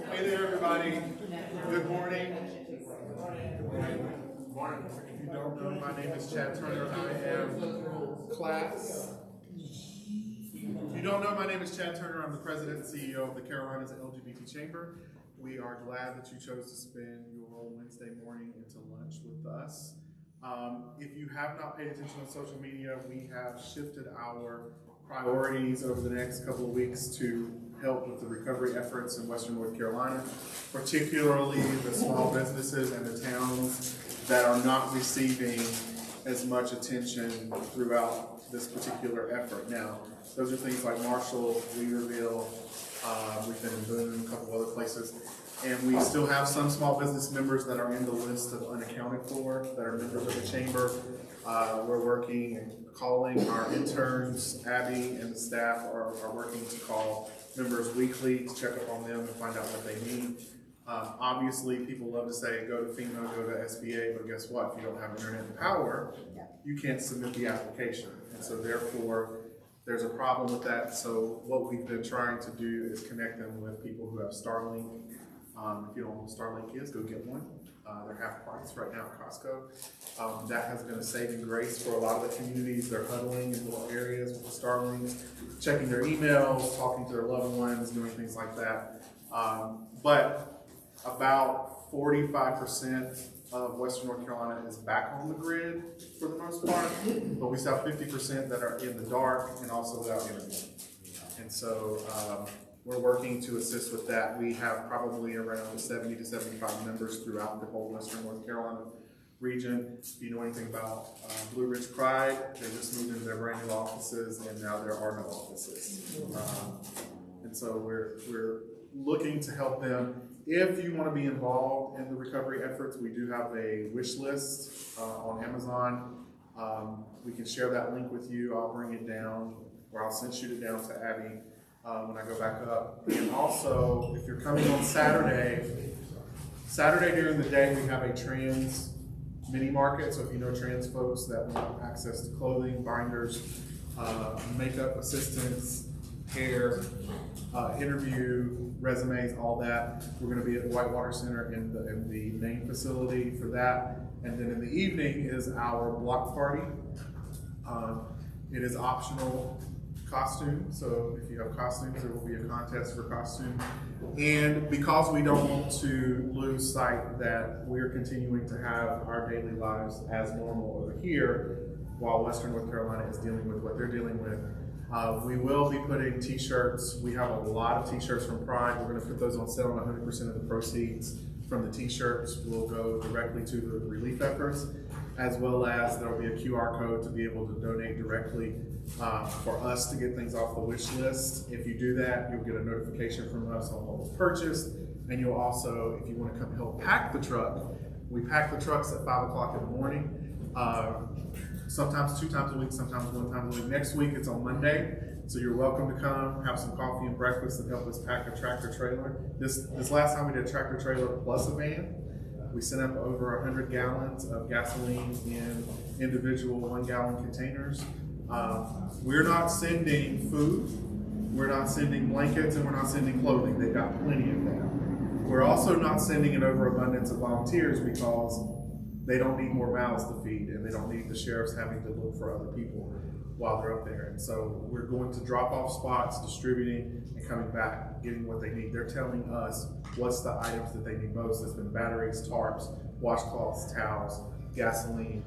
Hey there, everybody. Good morning. If you don't know, my name is Chad Turner. I am class. If you don't know, my name is Chad Turner. I'm the president and CEO of the Carolinas LGBT Chamber. We are glad that you chose to spend your Wednesday morning into lunch with us. If you have not paid attention on social media, we have shifted our priorities over the next couple of weeks to help with the recovery efforts in Western North Carolina, particularly the small businesses and the towns that are not receiving as much attention throughout this particular effort. Now, those are things like Marshall, Weaverville, we've been in Boone, a couple other places, and we still have some small business members that are in the list of unaccounted for, that are members of the chamber. We're working and calling our interns. Abby and the staff are working to call members weekly to check up on them and find out what they need. Obviously, people love to say, go to FEMA, go to SBA, but guess what? If you don't have internet and power, you can't submit the application. And so therefore, there's a problem with that. So what we've been trying to do is connect them with people who have Starlink. If you don't know what Starlink is, go get one. They're half price right now at Costco. That has been a saving grace for a lot of the communities. They're huddling in little areas with the Starlinks, checking their emails, talking to their loved ones, doing things like that. But about 45% of Western North Carolina is back on the grid for the most part, but we still have 50% that are in the dark and also without internet. And so we're working to assist with that. We have probably around 70 to 75 members throughout the whole Western North Carolina region. If you know anything about Blue Ridge Pride, they just moved into their brand new offices, and now there are no offices. And so we're looking to help them. If you want to be involved in the recovery efforts, we do have a wish list on Amazon. We can share that link with you. I'll bring it down, or I'll shoot it down to Abby when I go back up. And also, if you're coming on Saturday during the day, we have a trans mini market. So if you know trans folks that want access to clothing, binders, makeup assistance, hair, interview, resumes, all that. We're going to be at the Whitewater Center in the main facility for that. And then in the evening is our block party. It is optional costume, so if you have costumes, there will be a contest for costume. And because we don't want to lose sight that we're continuing to have our daily lives as normal over here, while Western North Carolina is dealing with what they're dealing with, we will be putting t-shirts. We have a lot of t-shirts from Pride. We're going to put those on sale, and 100% of the proceeds from the t-shirts will go directly to the relief efforts, as well as there will be a QR code to be able to donate directly for us to get things off the wish list. If you do that, you'll get a notification from us on what was purchased, and you'll also, if you want to come help pack the truck, we pack the trucks at 5 o'clock in the morning. Sometimes 2 times a week, sometimes 1 time a week. Next week it's on Monday, so you're welcome to come, have some coffee and breakfast and help us pack a tractor trailer. This last time we did a tractor trailer plus a van. We sent up over 100 gallons of gasoline in individual 1-gallon containers. We're not sending food, we're not sending blankets, and we're not sending clothing. They've got plenty of that. We're also not sending an overabundance of volunteers because they don't need more mouths to feed, and they don't need the sheriffs having to look for other people while they're up there. And so we're going to drop off spots, distributing, and coming back, getting what they need. They're telling us what's the items that they need most. It's been batteries, tarps, washcloths, towels, gasoline,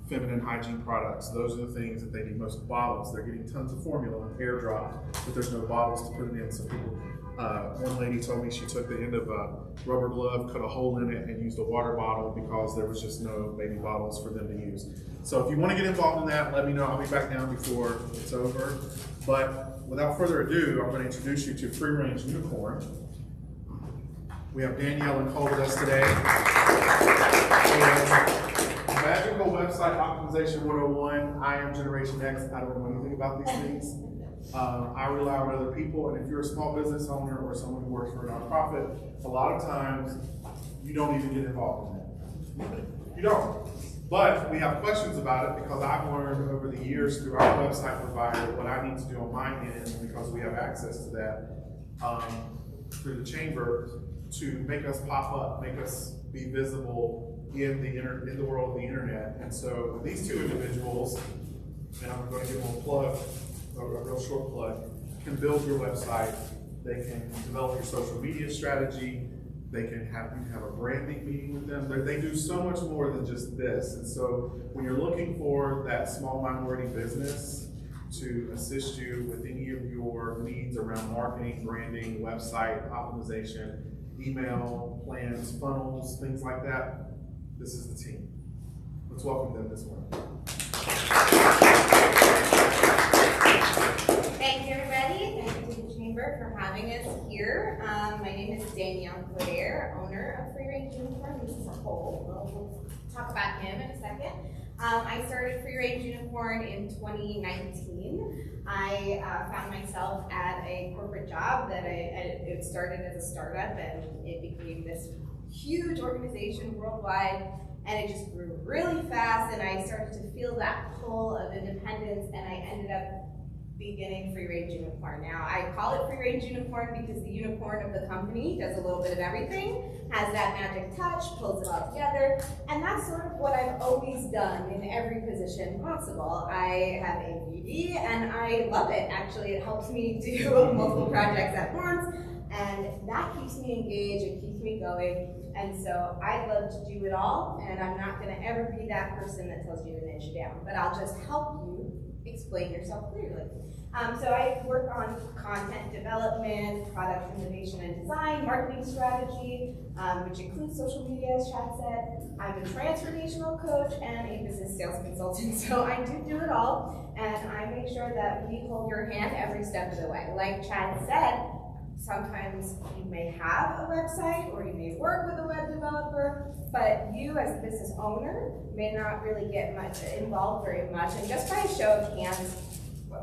feminine hygiene products. Those are the things that they need most. Bottles. They're getting tons of formula and airdropped, but there's no bottles to put it in. So people, one lady told me she took the end of a rubber glove, cut a hole in it, and used a water bottle because there was just no baby bottles for them to use. So if you want to get involved in that, let me know. I'll be back down before it's over. But without further ado, I'm going to introduce you to Free Range Unicorn. We have Danielle and Cole with us today. And Magical Website Optimization 101. I am Generation X. I don't know anything about these things. I rely on other people, and if you're a small business owner or someone who works for a nonprofit, a lot of times you don't even get involved in that. You don't. But we have questions about it because I've learned over the years through our website provider what I need to do on my end, because we have access to that through the chamber, to make us pop up, make us be visible in the world of the internet. And so these 2 individuals, and I'm going to give them a plug, a real short plug, can build your website. They can develop your social media strategy. They can have a branding meeting with them. They do so much more than just this. And so when you're looking for that small minority business to assist you with any of your needs around marketing, branding, website optimization, email plans, funnels, things like that, this is the team. Let's welcome them this morning. Thank you, everybody. Thank you to the Chamber for having us here. My name is Danielle Claire, owner of Free Range Unicorn. This is Cole. We'll talk about him in a second. I started Free Range Unicorn in 2019. I found myself at a corporate job that it started as a startup, and it became this huge organization worldwide, and it just grew really fast, and I started to feel that pull of independence, and I ended up beginning Free Range Unicorn. Now, I call it Free Range Unicorn because the unicorn of the company does a little bit of everything, has that magic touch, pulls it all together, and that's sort of what I've always done in every position possible. I have ADD, and I love it. Actually, it helps me do multiple projects at once, and that keeps me engaged, it keeps me going, and so I love to do it all, and I'm not going to ever be that person that tells you to niche down, but I'll just help you explain yourself clearly. So I work on content development, product innovation and design, marketing strategy, which includes social media, as Chad said. I'm a transformational coach and a business sales consultant, so I do it all, and I make sure that we hold your hand every step of the way. Like Chad said, sometimes you may have a website or you may work with a web developer, but you as a business owner may not really get much involved very much. And just by a show of hands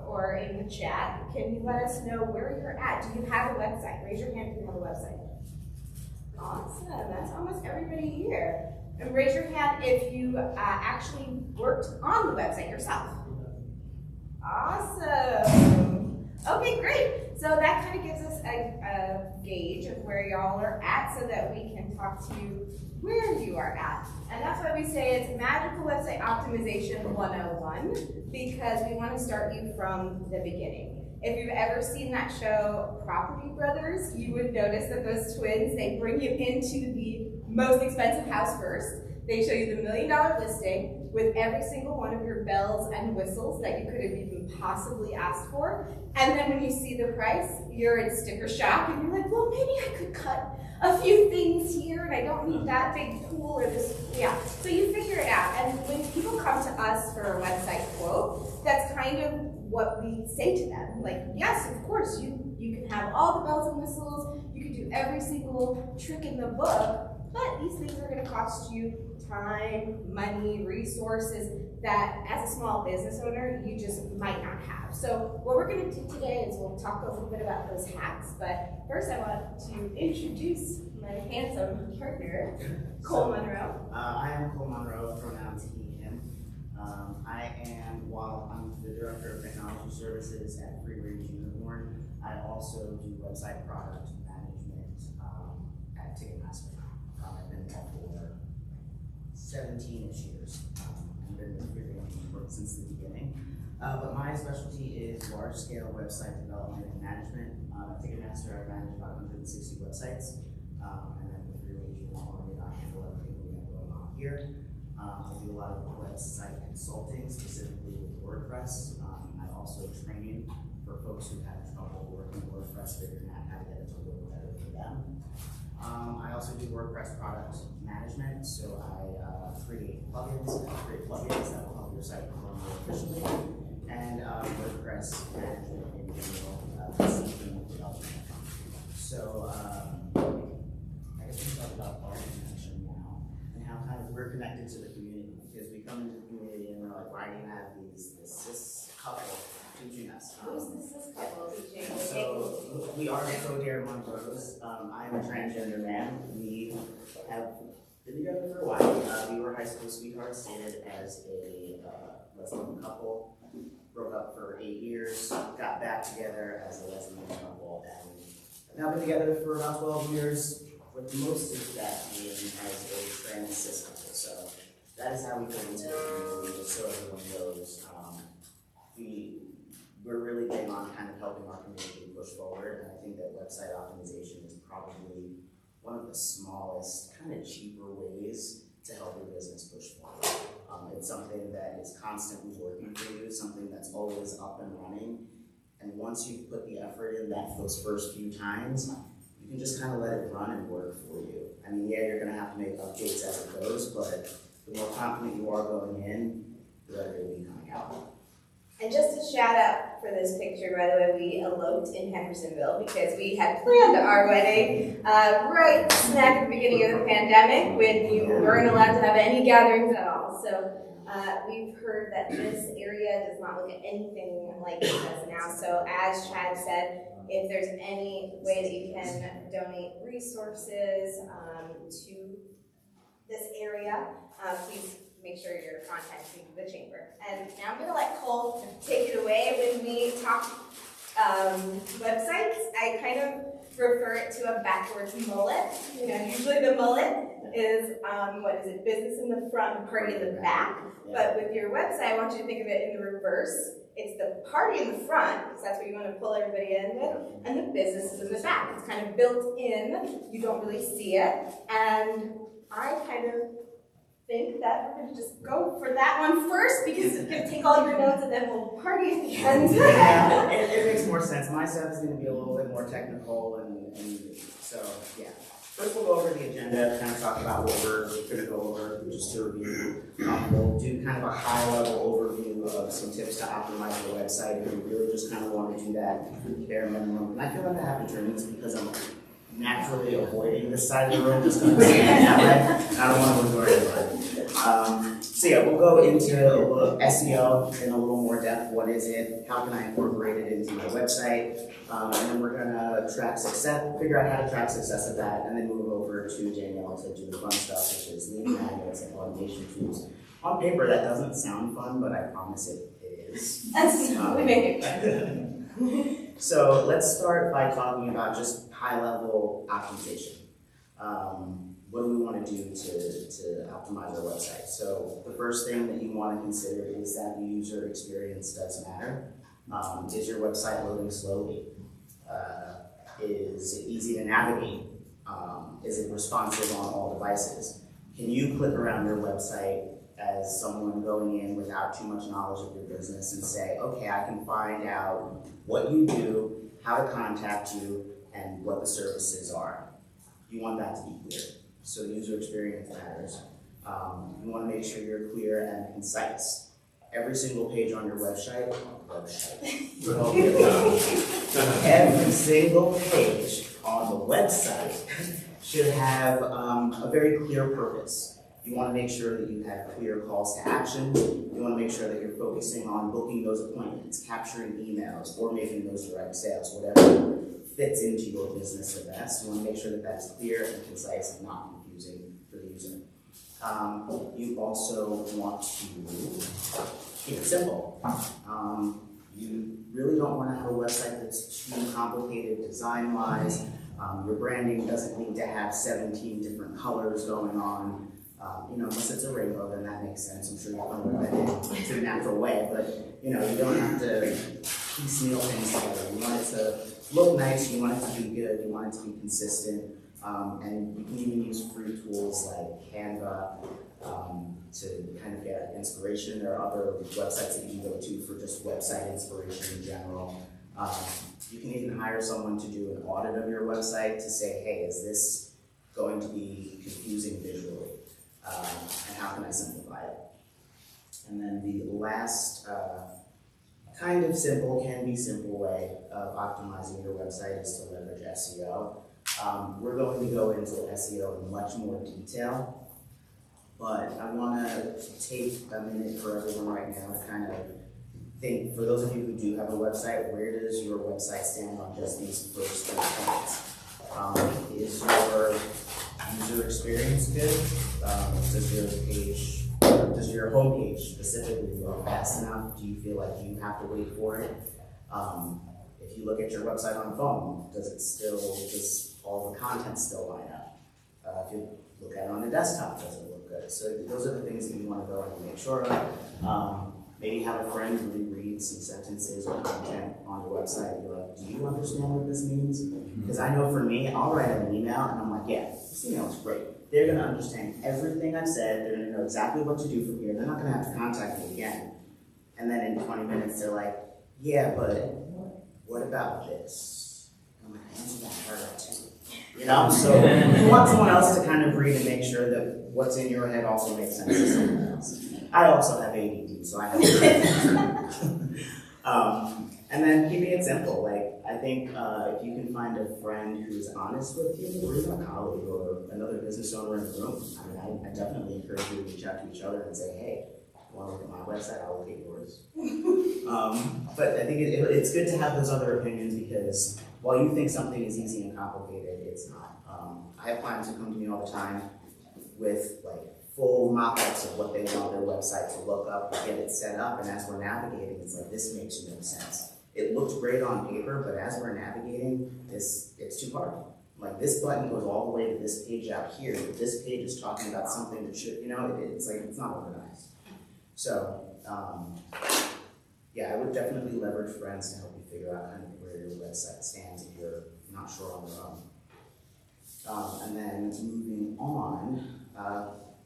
or in the chat, can you let us know where you're at? Do you have a website? Raise your hand if you have a website. Awesome, that's almost everybody here. And raise your hand if you actually worked on the website yourself. Awesome. Okay, great. So that kind of gives us a gauge of where y'all are at so that we can talk to you where you are at. And that's why we say it's Magical Website Optimization 101, because we want to start you from the beginning. If you've ever seen that show, Property Brothers, you would notice that those twins, they bring you into the most expensive house first. They show you the $1 million listing with every single one of your bells and whistles that you could have even possibly asked for. And then when you see the price, you're in sticker shock and you're like, well, maybe I could cut a few things here and I don't need that big pool or this, yeah. So you figure it out. And when people come to us for a website quote, that's kind of what we say to them. Like, yes, of course, you can have all the bells and whistles, you can do every single trick in the book, but these things are gonna cost you time, money, resources that as a small business owner, you just might not have. So what we're gonna do today is we'll talk a little bit about those hacks, but first I want to introduce my handsome partner, Cole Monroe. I am Cole Monroe, pronouns he, him. While I'm the Director of Technology Services at Free Range Unicorn, I also do website product management at Ticketmaster. I've been there for 17-ish years. I've been with Free Range Unicorn since the beginning. But my specialty is large-scale website development and management. At Ticketmaster, I manage about 160 websites. And then with Free Range Unicorn, I handle everything we have going on here. I do a lot of website consulting, specifically with WordPress. I also train for folks who have trouble working with WordPress, figuring out how to get it to work better for them. I also do WordPress product management, so I create plugins that will help your site perform more efficiently, and WordPress management in general, system development. So I guess we can talk about automation now, and how kind of we're connected to the community, because we come into the community and we're like, why do you have this cis couple teaching us? Who's the cis couple teaching? So we are Codare Montrose. I'm a transgender man. We have been together for a while. We were high school sweethearts, dated as a lesbian couple, broke up for 8 years, got back together as a lesbian couple, and have now been together for about 12 years, with most of that being as a trans cis couple. So that is how we fit into the community, just so everyone knows. We're really big on kind of helping our community push forward, and I think that website optimization is probably one of the smallest, kind of cheaper ways to help your business push forward. It's something that is constantly working for you, something that's always up and running, and once you put the effort in those first few times, you can just kind of let it run and work for you. I mean, yeah, you're gonna have to make updates as it goes, but the more confident you are going in, the better you'll be coming out. And just a shout out for this picture, by the way, we eloped in Hendersonville because we had planned our wedding right smack at the beginning of the pandemic when you weren't allowed to have any gatherings at all. So we've heard that this area does not look at anything like it does now. So as Chad said, if there's any way that you can donate resources to this area, please make sure you're contacting the chamber. And now I'm going to let Cole take it away. When we talk websites, I kind of refer it to a backwards mullet. You know, usually the mullet is, business in the front and party in the back. But with your website, I want you to think of it in the reverse. It's the party in the front, because that's where you want to pull everybody in with, and the business is in the back. It's kind of built in. You don't really see it. And I kind of think that we're gonna just go for that one first because it's gonna take all your notes and then we'll party at the end. Yeah, it makes more sense. My stuff is gonna be a little bit more technical and so, yeah. First we'll go over the agenda, kind of talk about what we're gonna go over, just to review. We'll do kind of a high-level overview of some tips to optimize your website. If you really just kind of want to do that bare minimum. And I feel like I have to turn this because I'm naturally avoiding this side of the room just because I'm standing that way. I don't want to ignore anybody. So yeah, we'll go into a little SEO in a little more depth. What is it? How can I incorporate it into my website? And then we're gonna track success, figure out how to track success of that, and then move over to Danielle to do the fun stuff, which is link magnets and automation tools. On paper, that doesn't sound fun, but I promise it is. We make it fun. So let's start by talking about just high-level optimization. What do we want to do to optimize our website? So the first thing that you want to consider is that the user experience does matter. Is your website loading slowly? Is it easy to navigate? Is it responsive on all devices? Can you click around your website as someone going in without too much knowledge of your business and say, okay, I can find out what you do, how to contact you, and what the services are? You want that to be clear. So user experience matters. You want to make sure you're clear and concise. Every single page on your website, every single page on the website should have a very clear purpose. You want to make sure that you have clear calls to action. You want to make sure that you're focusing on booking those appointments, capturing emails, or making those direct sales, whatever fits into your business the best. You want to make sure that that's clear and concise and not confusing for the user. You also want to keep it simple. You really don't want to have a website that's too complicated design-wise. Your branding doesn't need to have 17 different colors going on. Unless it's a rainbow, then that makes sense. I'm sure you can work that in a natural way, but you don't have to piecemeal things together. You want it to look nice, you want it to be good, you want it to be consistent, and you can even use free tools like Canva to kind of get inspiration. There are other websites that you can go to for just website inspiration in general. You can even hire someone to do an audit of your website to say, hey, is this going to be confusing visually? And how can I simplify it? And then the last kind of simple, can be simple way of optimizing your website is to leverage SEO. We're going to go into SEO in much more detail, but I want to take a minute for everyone right now to kind of think, for those of you who do have a website, where does your website stand on just these first 3 points? Is your user experience good? Does your homepage specifically load fast enough? Do you feel like you have to wait for it? If you look at your website on phone, does all the content still line up? If you look at it on the desktop, does it look good? So those are the things that you want to go and make sure of. Maybe have a friend reread some sentences or content on your website and be like, do you understand what this means? Because I know for me, I'll write an email and I'm like, yeah, this email is great. They're going to understand everything I've said. They're going to know exactly what to do from here. They're not going to have to contact me again. And then in 20 minutes, they're like, yeah, but what about this? I'm like, answer that harder too. So you want someone else to kind of read and make sure that what's in your head also makes sense to someone else. I also have ADD, so I have and then keeping it simple. Like, I think if you can find a friend who's honest with you, or even a colleague or another business owner in the room, I definitely encourage you to reach out to each other and say, hey, you want to look at my website, I'll look at yours. But I think it's good to have those other opinions because while you think something is easy and complicated, it's not. I have clients who come to me all the time with like full mock-ups of what they want their website to look up to get it set up, and as we're navigating, it's like, this makes no sense. It looks great on paper, but as we're navigating, it's too hard. Like, this button goes all the way to this page out here, but this page is talking about something that should, it's like, it's not organized. So, yeah, I would definitely leverage friends to help you figure out kind of where your website stands if you're not sure on your own. And then moving on,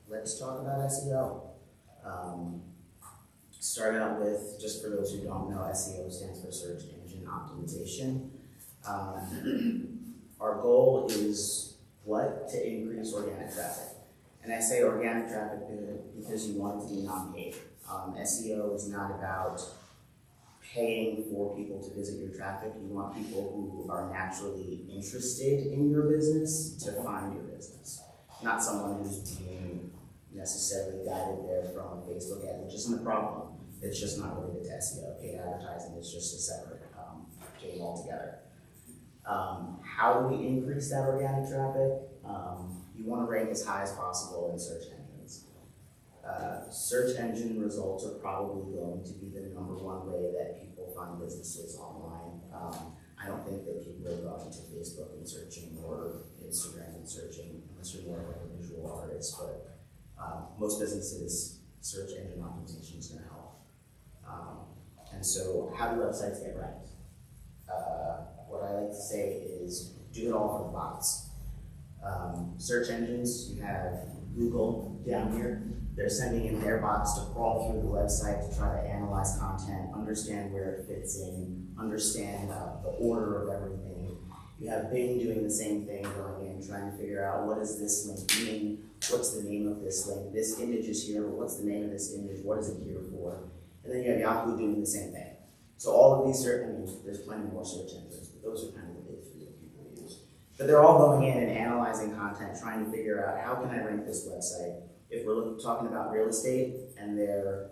let's talk about SEO. Start out with, just for those who don't know, SEO stands for Search Engine Optimization. Our goal is what? To increase organic traffic. And I say organic traffic because you want it to be non-paid. SEO is not about paying for people to visit your traffic. You want people who are naturally interested in your business to find your business. Not someone who's being necessarily guided there from a Facebook ad, which isn't a problem. It's just not related to SEO. Paid advertising is just a separate game altogether. How do we increase that organic traffic? You want to rank as high as possible in search engines. Search engine results are probably going to be the #1 way that people find businesses online. I don't think that people are going to Facebook and searching or Instagram and searching unless you're more like a visual artist, but most businesses, search engine optimization is going to help. And so how do websites get ranked? What I like to say is do it all for the bots. Search engines, you have Google down here. They're sending in their bots to crawl through the website to try to analyze content, understand where it fits in, understand the order of everything. You have Bing doing the same thing, going in, trying to figure out what does this link mean, what's the name of this link, this image is here, but what's the name of this image, what is it here for? And then you have Yahoo doing the same thing. So all of these there's plenty more search engines, but those are kind of the big three that people use. But they're all going in and analyzing content, trying to figure out how can I rank this website. If we're talking about real estate and they're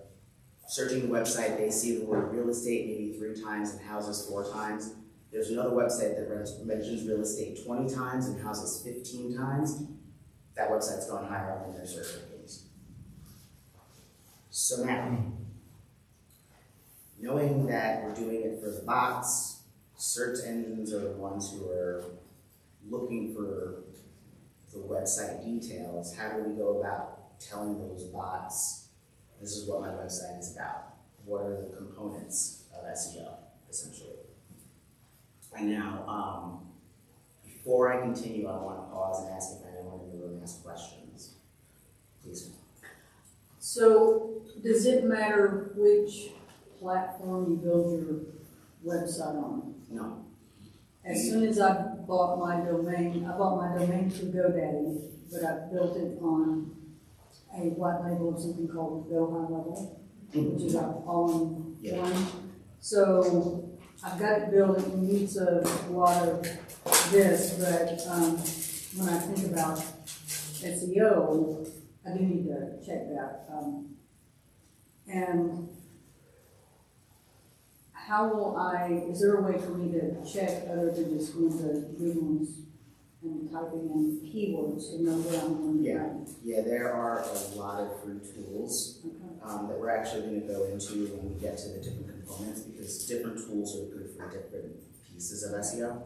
searching the website, they see the word real estate maybe 3 times and houses 4 times. There's another website that mentions real estate 20 times and houses 15 times. That website's going higher up in their search rankings. So now, knowing that we're doing it for the bots, search engines are the ones who are looking for the website details. How do we go about telling those bots, this is what my website is about? What are the components of SEO, essentially? And now, before I continue, I want to pause and ask if anyone in the room has questions. Please. So, does it matter which platform you build your website on? No. As soon as I bought my domain through GoDaddy, but I built it on a white label of something called Go High Level, which is all in one. So I've got it built, it needs a lot of this, but when I think about SEO, I do need to check that. And how will is there a way for me to check other than just going to Google and typing in keywords to know where I'm going to go? Yeah, there are a lot of free tools that we're actually going to go into when we get to the different components, because different tools are good for different pieces of SEO.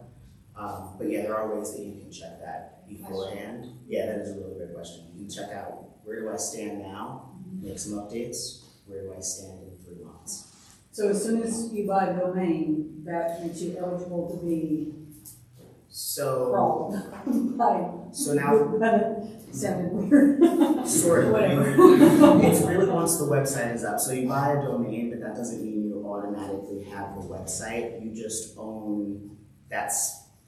But yeah, there are ways that you can check that beforehand. Yeah, that is a really good question. You can check out, where do I stand now, make some updates, where do I stand in 3 months. So as soon as you buy a domain, that makes you eligible to be crawled. So now, that sounded weird. sort of. Whatever. It's really once the website is up. So you buy a domain, but that doesn't mean you automatically have the website. You just own that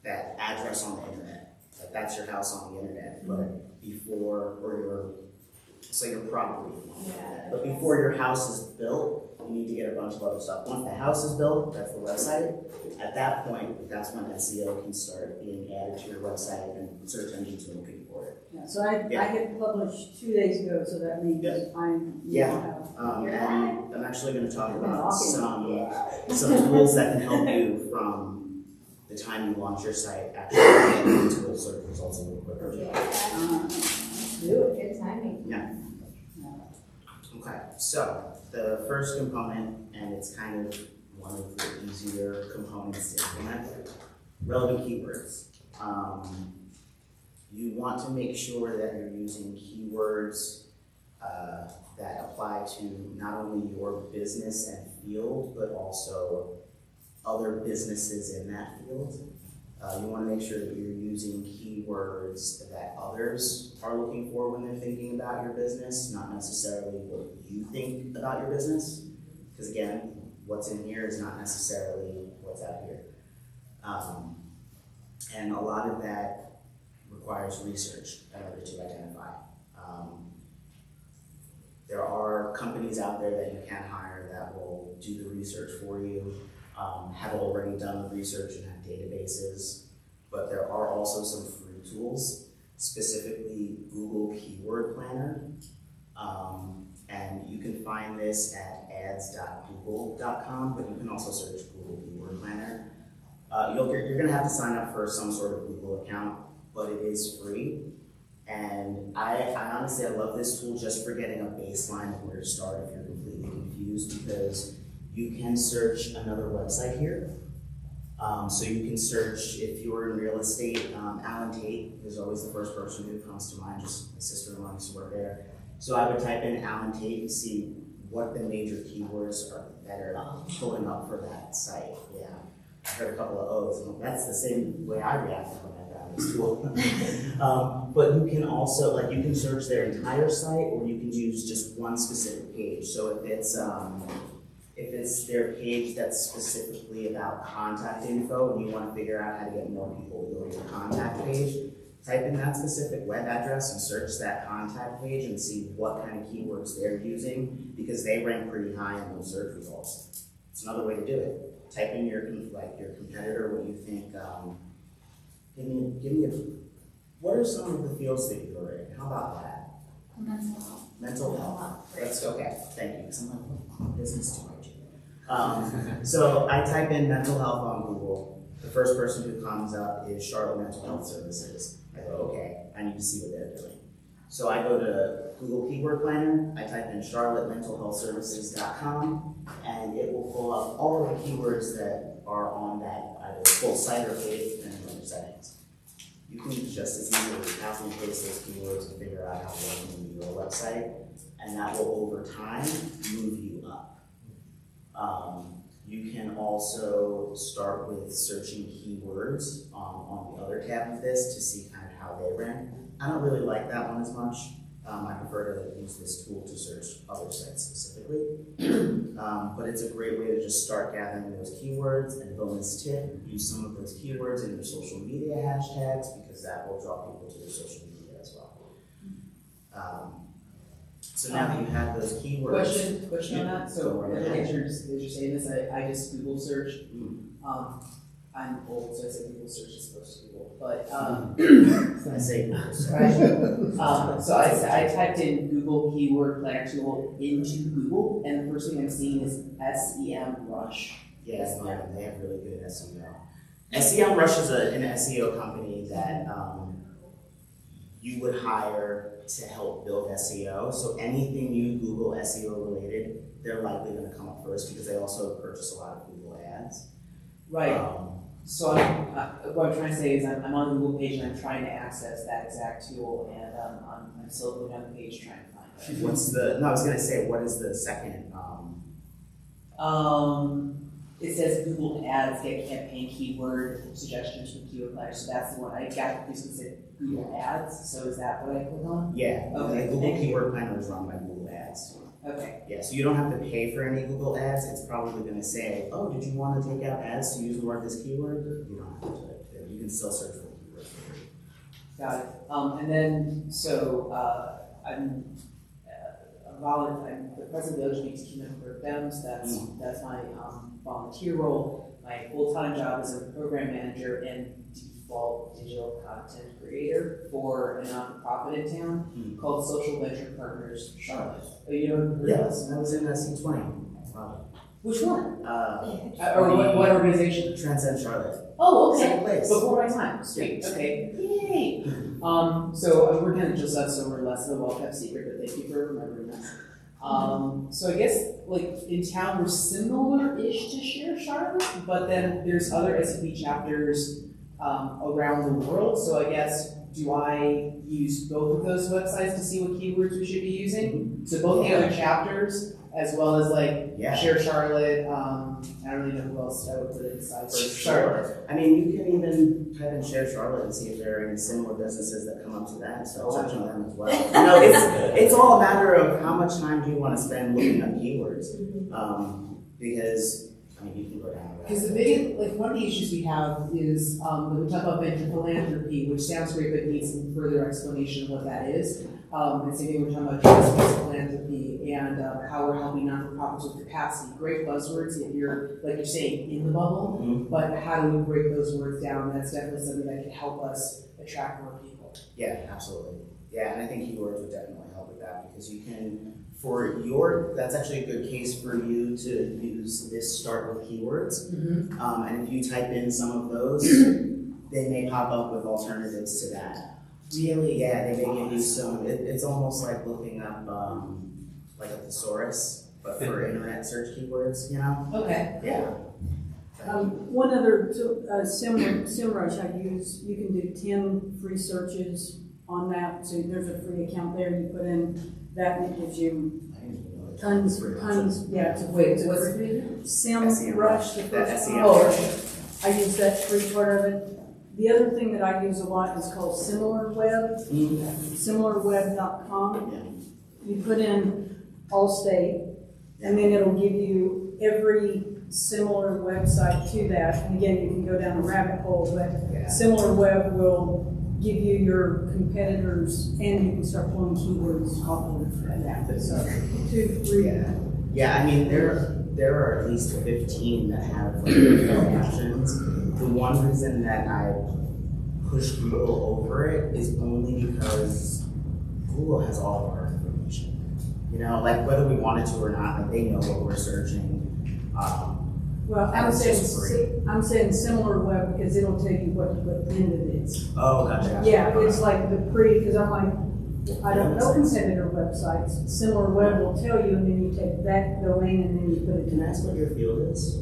address on the internet. Like that's your house on the internet. But before, so your property. Yeah. But before your house is built, you need to get a bunch of other stuff. Once the house is built, that's the website. At that point, that's when SEO can start being added to your website and search engines are looking for it. Yeah, so I hit publish 2 days ago, so that means I'm and I'm actually going to talk about some tools that can help you from the time you launch your site actually getting into those search results a little quicker. Do it. Good timing. Yeah. Okay, so the first component, and it's kind of one of the easier components to implement, relevant keywords. You want to make sure that you're using keywords that apply to not only your business and field, but also other businesses in that field. You want to make sure that you're using keywords keywords that others are looking for when they're thinking about your business, not necessarily what you think about your business. Because again, what's in here is not necessarily what's out here. And a lot of that requires research in order to identify. There are companies out there that you can hire that will do the research for you, have already done the research and have databases, but there are also some free tools, specifically Google Keyword Planner. And you can find this at ads.google.com, but you can also search Google Keyword Planner. You're gonna have to sign up for some sort of Google account, but it is free. And I honestly, I love this tool just for getting a baseline of where to start if you're completely confused, because you can search another website here. So you can search, if you're in real estate, Alan Tate is always the first person who comes to mind, just my sister-in-law used to work there. So I would type in Alan Tate and see what the major keywords are that are showing up for that site. Yeah, I heard a couple of O's, and that's the same way I reacted when I found this tool. But you can also, like, you can search their entire site, or you can use just one specific page. So if it's their page that's specifically about contact info, and you want to figure out how to get more people to go to your contact page, type in that specific web address and search that contact page and see what kind of keywords they're using, because they rank pretty high in those search results. It's another way to do it. Type in your competitor, what you think. Give me what are some of the fields that you're in? How about that? Mental health. Mental health. That's okay. Thank you. Because I'm like, business too much. So I type in mental health on Google. The first person who comes up is Charlotte Mental Health Services. I go, okay, I need to see what they're doing. So I go to Google Keyword Planner, I type in charlottementalhealthservices.com, and it will pull up all of the keywords that are on that either full site or page, depending on your settings. You can just as easily copy and paste those keywords and figure out how to work them into your website, and that will over time move you up. You can also start with searching keywords on the other tab of this to see kind of how they rank. I don't really like that one as much. I prefer to use this tool to search other sites specifically. But it's a great way to just start gathering those keywords. And bonus tip, use some of those keywords in your social media hashtags, because that will draw people to your social media as well. So now that you have those keywords. Question on that. So as you're saying this, I just Google search. I'm old, so I say Google search as opposed to Google. But I say Google search. so I typed in Google Keyword Planner tool into Google, and the first thing I'm seeing is SEMrush. Yes, they have really good SEO. SEMrush is an SEO company that you would hire to help build SEO. So anything you Google SEO related, they're likely going to come up first, because they also purchase a lot of Google ads. Right. So what I'm trying to say is I'm on the Google page and I'm trying to access that exact tool, and I'm still going down the page trying to find it. I was going to say, what is the second? It says Google Ads get campaign keyword suggestions from Keyword Planner, so that's the one I got. This one said Google Ads, so is that what I click on? Yeah. Okay. Google Keyword Planner is run by Google Ads. Okay. Yeah, so you don't have to pay for any Google Ads. It's probably going to say, oh, did you want to take out ads to use more of this keyword? You don't have to do it. You can still search for the keyword. Got it. And then, so I'm the president of the LGBTQ member of DEMS. That's my volunteer role. My full-time job is a program manager and default digital content creator for a nonprofit in town called Social Venture Partners Charlotte. You know? Yes, I was in C20. Which one? Or what organization? Transcend Charlotte. Oh, okay. Same place. Before my time. Sweet. Okay. Yay. So I'm working at Joseph, so we're less of a well-kept secret, but thank you for remembering us. So I guess, like, in town we're similar-ish to Share Charlotte, but then there's other SCP chapters around the world. So I guess do I use both of those websites to see what keywords we should be using? So both the other chapters, as well as like Yeah. Share Charlotte, I don't really know who else I would put it inside. For sure. I mean, you can even type in Share Charlotte and see if there are any similar businesses that come up to that, so touch on them as well. You know, it's all a matter of how much time do you want to spend looking up keywords. Because, I mean, you can go down. Because the big, like, one of the issues we have is, when we talk about venture philanthropy, which sounds great, but needs some further explanation of what that is. And same thing, we're talking about trust-based philanthropy and how we're helping non-for-profits with capacity. Great buzzwords if you're, like you're saying, in the bubble, but how do we break those words down? That's definitely something that can help us attract more people. Yeah, absolutely. Yeah, and I think keywords would definitely help with that because you can, that's actually a good case for you to use this start with keywords. And if you type in some of those, they may pop up with alternatives to that. Really? Yeah, they may give you some, it's almost like looking up like a thesaurus, but for internet search keywords, you know? Okay. Yeah. One other SEMrush I use, you can do 10 free searches on that. So there's a free account there. You put in that and it gives you tons, yeah, it's a Wait, it's a what's free- it? SEMrush, the first SEM. one. I use that free part of it. The other thing that I use a lot is called SimilarWeb, similarweb.com. You put in Allstate, and then it'll give you every similar website to that. And again, you can go down a rabbit hole, but SimilarWeb will give you your competitors, and you can start pulling keywords off of that. So 2, 3. Yeah, I mean, there are at least 15 that have like default options. The one reason that I push Google over it is only because Google has all of our information. You know, like whether we wanted to or not, like they know what we're searching. Well, I'm saying SimilarWeb because it'll tell you what to put into this. Oh, gotcha. Yeah, it's like the because I'm like, I don't know competitor websites. SimilarWeb will tell you, and then you take that domain and then you put it Can in. I ask what your field is?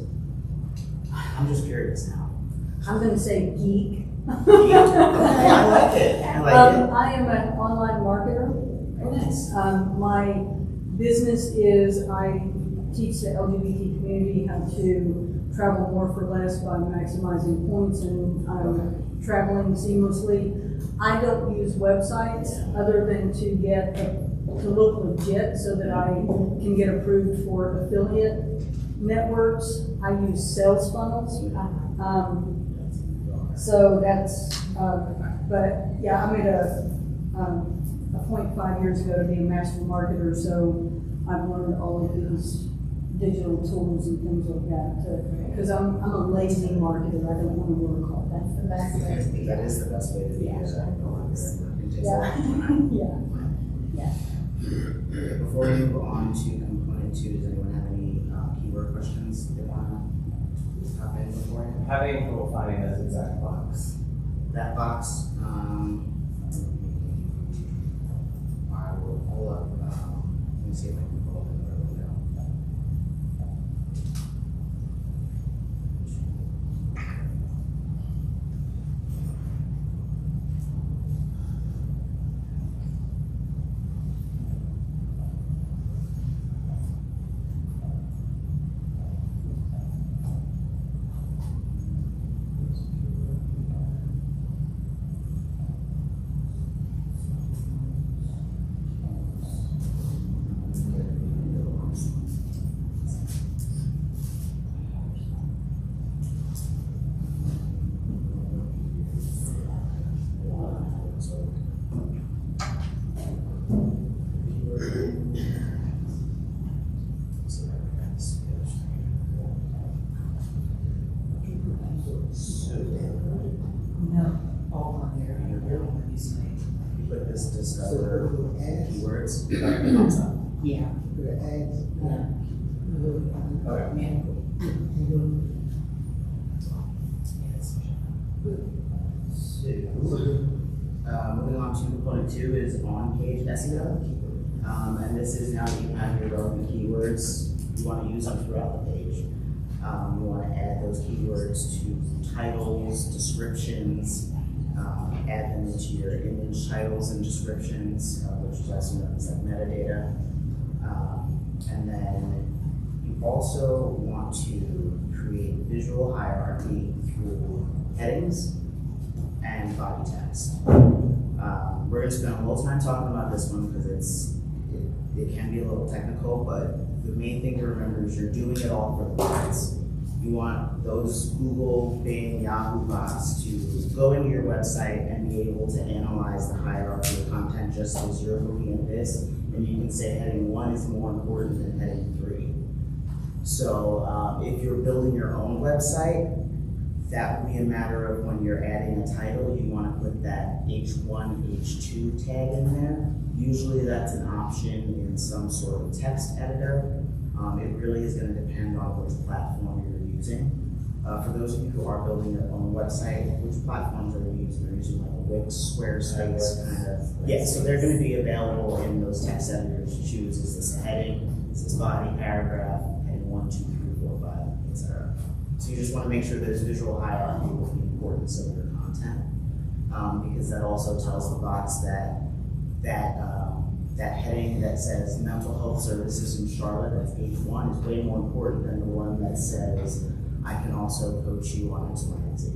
I'm just curious now. I'm going to say geek. Okay, I like it. I like it. I am an online marketer. Oh, nice. My business is I teach the LGBT community how to travel more for less by maximizing points and traveling seamlessly. I don't use websites other than to look legit so that I can get approved for affiliate networks. I use sales funnels. So that's, but yeah, I made a point 5 years ago to be a master marketer, so I've learned all of these digital tools and things like that, because I'm a lazy marketer. I don't want to work all that. That's the best way. That is the best way to do it. Before we move on to component 2, does anyone have any keyword questions they want to hop in before? Having trouble finding this exact box. That box, I will pull up, let me see if I can pull up another window. Discover keywords. Yeah. Moving on to component 2 is on-page SEO. And this is now that you have your relevant keywords, you want to use them throughout the page. You want to add those keywords to titles, descriptions, add them into your image titles and descriptions, which is also known as like metadata. And then you also want to create visual hierarchy through headings and body text. We're gonna spend a little time talking about this one because it can be a little technical, but the main thing to remember is you're doing it all for the bots. You want those Google, Bing, Yahoo bots to go into your website and be able to analyze the hierarchy of content just as you're looking at this, and you can say heading 1 is more important than heading 3. So if you're building your own website, that would be a matter of when you're adding a title, you want to put that H1, H2 tag in there. Usually that's an option in some sort of text editor. It really is going to depend on which platform you're using. For those of you who are building your own website, which platforms are you using? They're using like Wix, Squarespace, kind of. Yeah, so they're going to be available in those text editors to choose. Is this a heading? Is this body, paragraph, heading 1, 2, 3, 4, 5, etc. So you just want to make sure there's visual hierarchy with the importance of your content, because that also tells the bots that heading that says mental health services in Charlotte as H1 is way more important than the one that says I can also coach you on X, Y, and Z.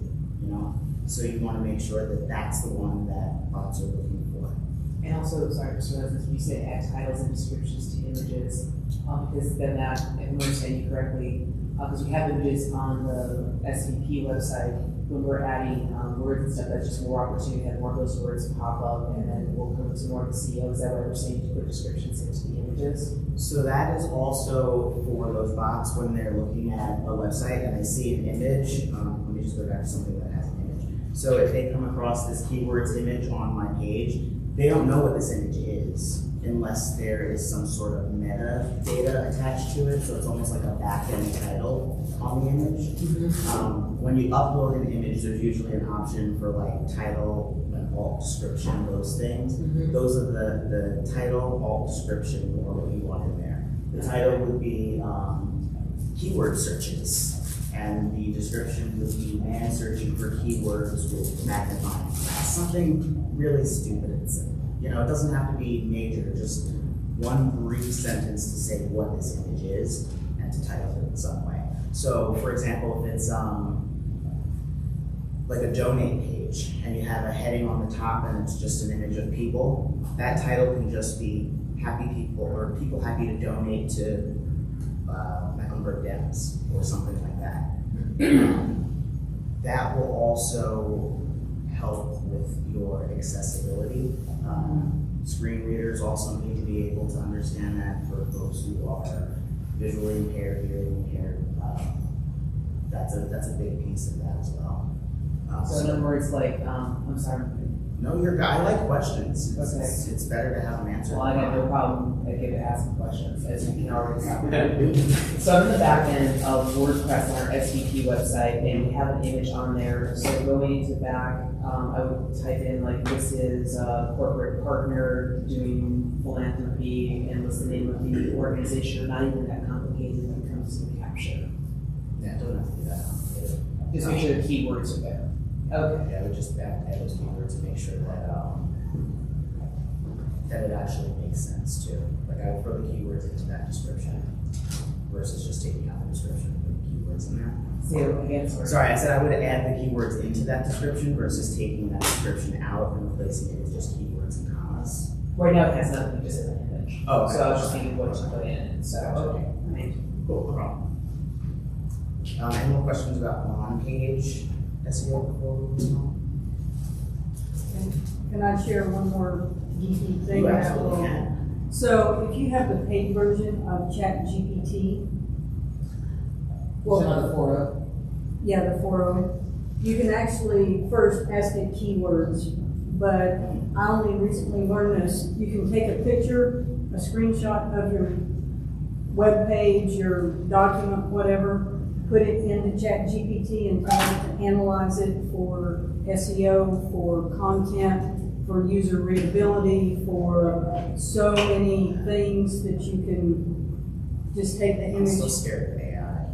You know, so you want to make sure that that's the one that bots are looking for. And also, sorry, just realizing you said add titles and descriptions to images, because then that, if I'm understanding you correctly, because we have images on the SVP website, when we're adding words and stuff, that's just more opportunity to have more of those words pop up, and then we'll come to more of the CEO. Is that why we're saying to put descriptions into the images? So that is also for those bots when they're looking at a website and they see an image. Let me just go back to something that has an image. So if they come across this keywords image on my page, they don't know what this image is unless there is some sort of metadata attached to it. So it's almost like a back-end title on the image. When you upload an image, there's usually an option for like title, and alt description, those things. Those are the title, alt description, or what you want in there. The title would be keyword searches, and the description would be man searching for keywords with magnifying glass. Something really stupid and simple. You know, it doesn't have to be major, just one brief sentence to say what this image is and to title it in some way. So, for example, if it's like a donate page and you have a heading on the top and it's just an image of people, that title can just be happy people or people happy to donate to Mecklenburg Dems or something like that. That will also help with your accessibility. Screen readers also need to be able to understand that for folks who are visually impaired, hearing impaired. That's a big piece of that as well. So in other words, like, I'm sorry. No, I like questions. Okay. It's better to have them answered. Well, I got no problem asking questions, as you can already tell. So I'm in the back end of WordPress on our SVP website, and we have an image on there. So going into the back, I would type in like, this is a corporate partner doing philanthropy, and what's the name of the organization. Not even that complicated when it comes to the caption. Yeah, don't have to do that complicated. Just make sure the keywords are there. Okay. Yeah, I would just add those keywords to make sure that that it actually makes sense too. Like I would throw the keywords into that description versus just taking out the description and putting keywords in there. Say it again, sorry. Sorry, I said I would add the keywords into that description versus taking that description out and replacing it with just keywords and commas. Right now it has nothing, just as an image. Oh, okay. So I was just thinking what to put in, so, okay. Thank you. Cool, no problem. Any more questions about on-page SEO before we move on? Can I share one more geeky thing? You absolutely can. So if you have the paid version of ChatGPT, Well, on the 4.0. yeah, the 4.0, you can actually first ask it keywords, but I only recently learned this. You can take a picture, a screenshot of your web page, your document, whatever, put it into ChatGPT and tell it to analyze it for SEO, for content, for user readability, for so many things that you can just take the I'm image. so scared of AI.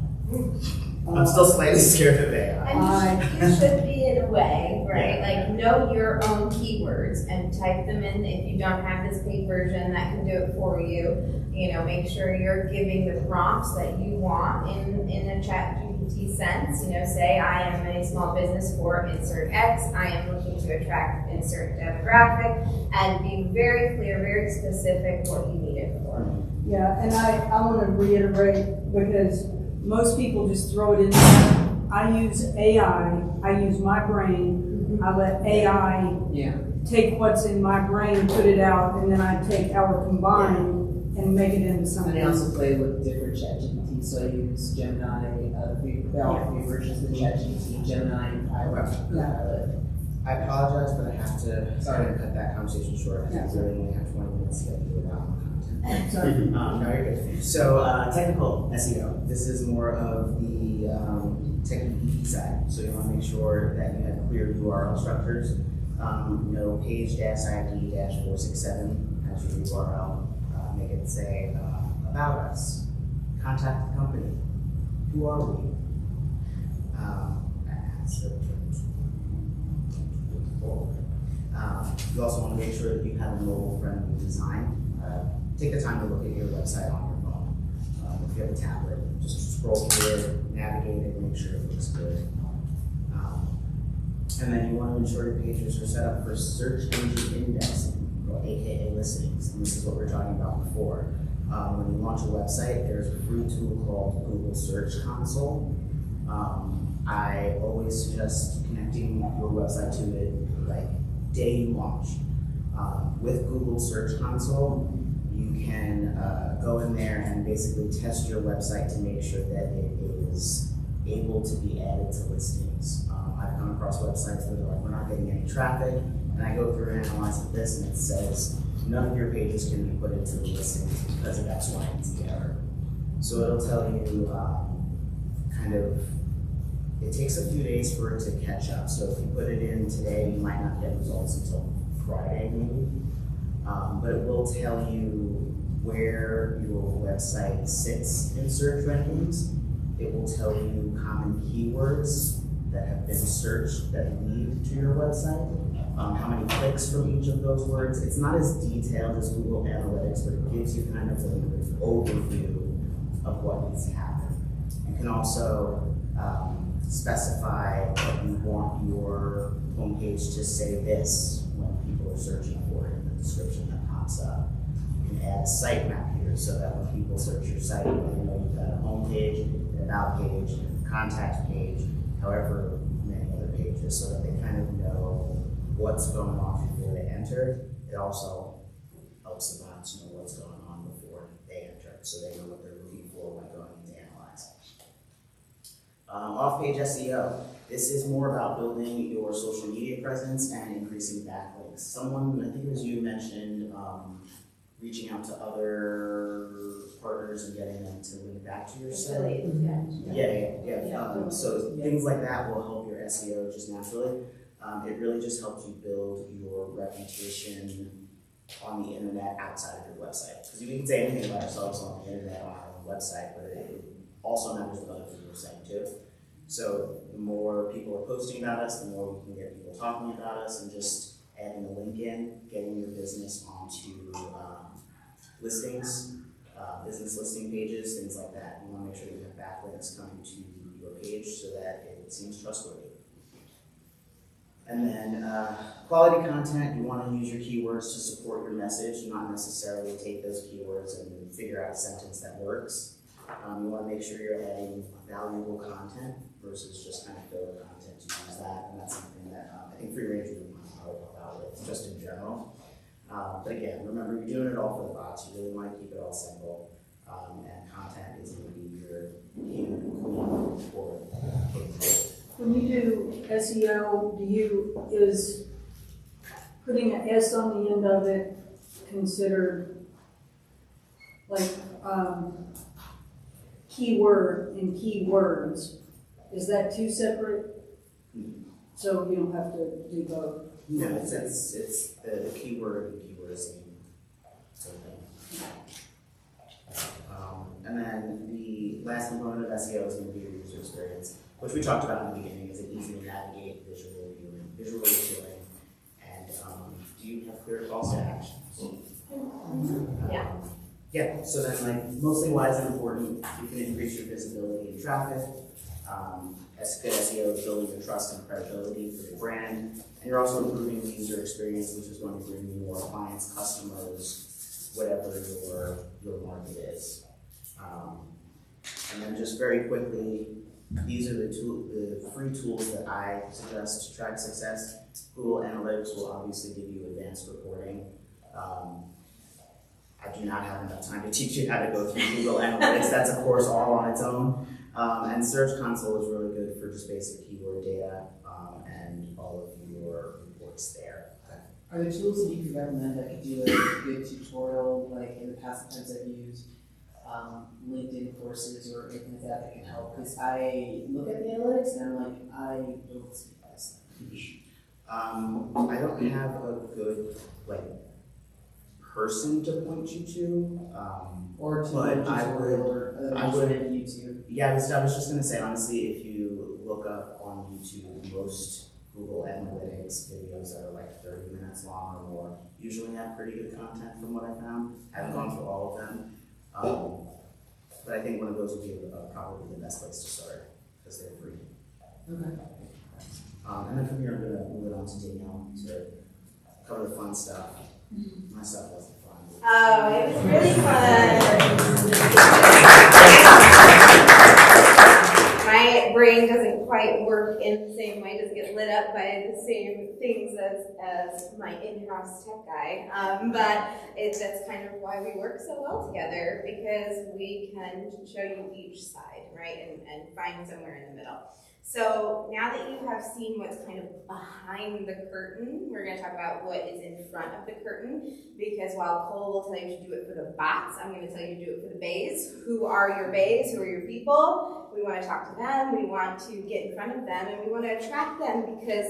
I'm still slightly scared of AI. And you should be in a way, right? Like, know your own keywords and type them in. If you don't have this paid version, that can do it for you. You know, make sure you're giving the prompts that you want in a ChatGPT sense. You know, say, I am a small business for insert X. I am looking to attract insert demographic, and be very clear, very specific what you need it for. Yeah, and I want to reiterate, because most people just throw it in there. I use AI, I use my brain, I let AI take what's in my brain, put it out, and then I take our combined and make it into something. And I also play with different ChatGPT, so I use Gemini, three versions of the ChatGPT, Gemini, and Pilot. I apologize, but I have to cut that conversation short. I think we really only have 20 minutes to get through about content. Sorry. No, you're good. So, technical SEO. This is more of the technical side. So you want to make sure that you have clear URL structures. No page-id-467 as your URL. Make it say about us, contact the company, who are we? You also want to make sure that you have a mobile-friendly design. Take the time to look at your website on your phone. If you have a tablet, just scroll through it, navigate it, make sure it looks good. And then you want to ensure your pages are set up for search engine indexing, or AKA listings. And this is what we were talking about before. When you launch a website, there's a free tool called Google Search Console. I always suggest connecting your website to it like day you launch. With Google Search Console, you can go in there and basically test your website to make sure that it is able to be added to listings. I've come across websites where they're like, we're not getting any traffic, and I go through and analyze this, and it says none of your pages can be put into the listings because of X, Y, and Z error. So it'll tell you kind of, it takes a few days for it to catch up. So if you put it in today, you might not get results until Friday maybe. But it will tell you where your website sits in search rankings. It will tell you common keywords that have been searched that lead to your website. How many clicks from each of those words. It's not as detailed as Google Analytics, but it gives you kind of an overview of what needs to happen. You can also specify that you want your homepage to say this when people are searching for it in the description that pops up. You can add a sitemap here so that when people search your site, they know you've got a homepage, an about page, contact page, however many other pages, so that they kind of know what's going on before they enter. It also helps the bots know what's going on before they enter, so they know what they're looking for when going into analyze. Off-page SEO. This is more about building your social media presence and increasing backlinks. Someone, I think it was you, mentioned reaching out to other partners and getting them to link back to your site. So things like that will help your SEO just naturally. It really just helps you build your reputation on the internet outside of your website. Because we can say anything about ourselves on the internet on our own website, but it also matters what other people are saying too. So the more people are posting about us, the more we can get people talking about us, and just adding a link in, getting your business onto listings, business listing pages, things like that. You want to make sure that you have backlinks coming to your page so that it seems trustworthy. And then quality content, you want to use your keywords to support your message, not necessarily take those keywords and figure out a sentence that works. You want to make sure you're adding valuable content versus just kind of filler content to use that. And that's something that I think free range would help out with, just in general. But again, remember, you're doing it all for the bots. You really want to keep it all simple. And content is going to be your king and queen for When you do SEO, is putting an S on the end of it considered like keyword and keywords? Is that two separate? So you don't have to do both? No, it's the keyword and keyword is the same thing. And then the last component of SEO is going to be your user experience, which we talked about in the beginning. Is it easy to navigate, visually appealing, and do you have clear calls to actions? Yeah. Yeah, so then like mostly why is it important? You can increase your visibility in traffic. As good SEO is building your trust and credibility for your brand. And you're also improving the user experience, which is going to bring you more clients, customers, whatever your market is. And then just very quickly, these are the free tools that I suggest to track success. Google Analytics will obviously give you advanced reporting. I do not have enough time to teach you how to go through Google Analytics. That's a course all on its own. And Search Console is really good for just basic keyword data and all of your reports there. Are there tools that you can recommend that could do a good tutorial, like in the past times I've used LinkedIn courses or anything like that can help? Because I look at the analytics and I'm like, I don't see this. I don't have a good person to point you to. Or to But a tutorial or I would- YouTube. Yeah, I was just gonna say, honestly, if you look up on YouTube, most Google Analytics videos that are like 30 minutes long or more usually have pretty good content from what I found. I haven't gone through all of them. But I think one of those would be probably the best place to start because they're free. Okay. And then from here, I'm gonna move it on to Danielle to cover the fun stuff. My stuff wasn't fun. Oh, it was really fun. My brain doesn't quite work in the same way, doesn't get lit up by the same things as my in-house tech guy. But that's kind of why we work so well together, because we can show you each side, right, and find somewhere in the middle. So now that you have seen what's kind of behind the curtain, we're going to talk about what is in front of the curtain, because while Cole will tell you to do it for the bots, I'm going to tell you to do it for the bays. Who are your bays? Who are your people? We want to talk to them, we want to get in front of them, and we want to attract them because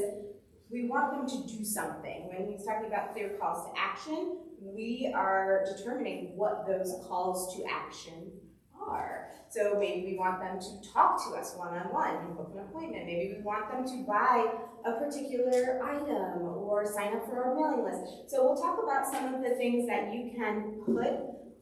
we want them to do something. When he's talking about clear calls to action, we are determining what those calls to action are. So maybe we want them to talk to us one-on-one and book an appointment. Maybe we want them to buy a particular item or sign up for our mailing list. So we'll talk about some of the things that you can put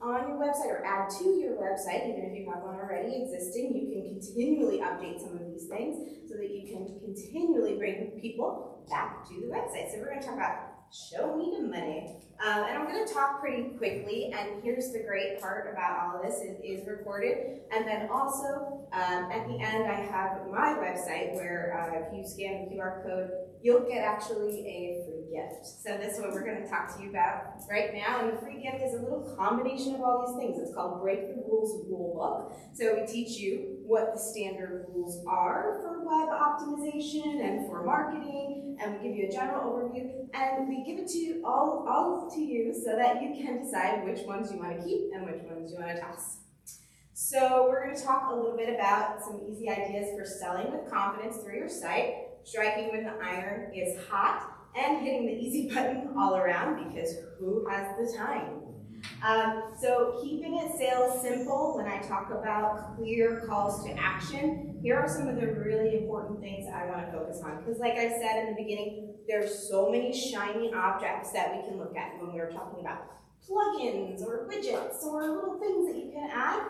on your website or add to your website. Even if you have one already existing, you can continually update some of these things so that you can continually bring people back to the website. So we're going to talk about show me the money. And I'm going to talk pretty quickly, and here's the great part about all of this, it is recorded. And then also, at the end, I have my website where if you scan the QR code, you'll get actually a free gift. So this is what we're going to talk to you about right now, and the free gift is a little combination of all these things. It's called Break the Rules Rulebook. So we teach you what the standard rules are for web optimization and for marketing, and we give you a general overview, and we give it to you all to you so that you can decide which ones you want to keep and which ones you want to toss. So we're going to talk a little bit about some easy ideas for selling with confidence through your site. Striking when the iron is hot and hitting the easy button all around, because who has the time? So keeping it sales simple, when I talk about clear calls to action, here are some of the really important things I want to focus on. Because like I said in the beginning, there's so many shiny objects that we can look at when we're talking about plugins or widgets or little things that you can add.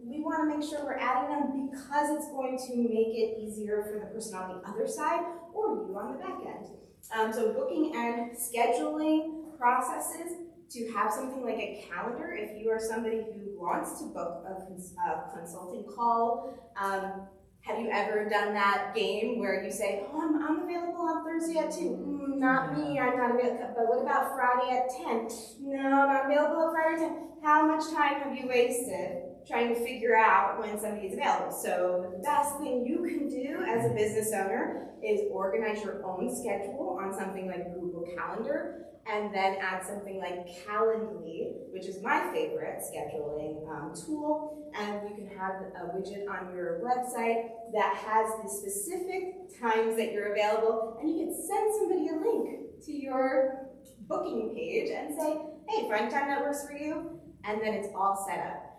We want to make sure we're adding them because it's going to make it easier for the person on the other side or you on the back end. So booking and scheduling processes, to have something like a calendar if you are somebody who wants to book a consulting call. Have you ever done that game where you say, oh, I'm available on Thursday at 2? Not me, I'm not available. But what about Friday at 10? No, not available on Friday at 10. How much time have you wasted trying to figure out when somebody's available? So the best thing you can do as a business owner is organize your own schedule on something like Google Calendar, and then add something like Calendly, which is my favorite scheduling tool, and you can have a widget on your website that has the specific times that you're available, and you can send somebody a link to your booking page and say, hey, find a time that works for you, and then it's all set up.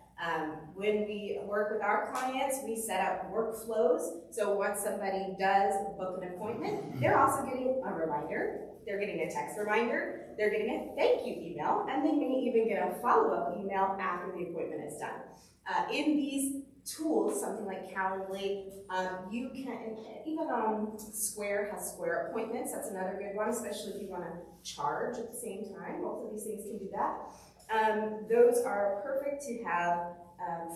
When we work with our clients, we set up workflows. So once somebody does book an appointment, they're also getting a reminder, they're getting a text reminder, they're getting a thank you email, and they may even get a follow-up email after the appointment is done. In these tools, something like Calendly, you can, even Square has Square appointments. That's another good one, especially if you want to charge at the same time. Both of these things can do that. Those are perfect to have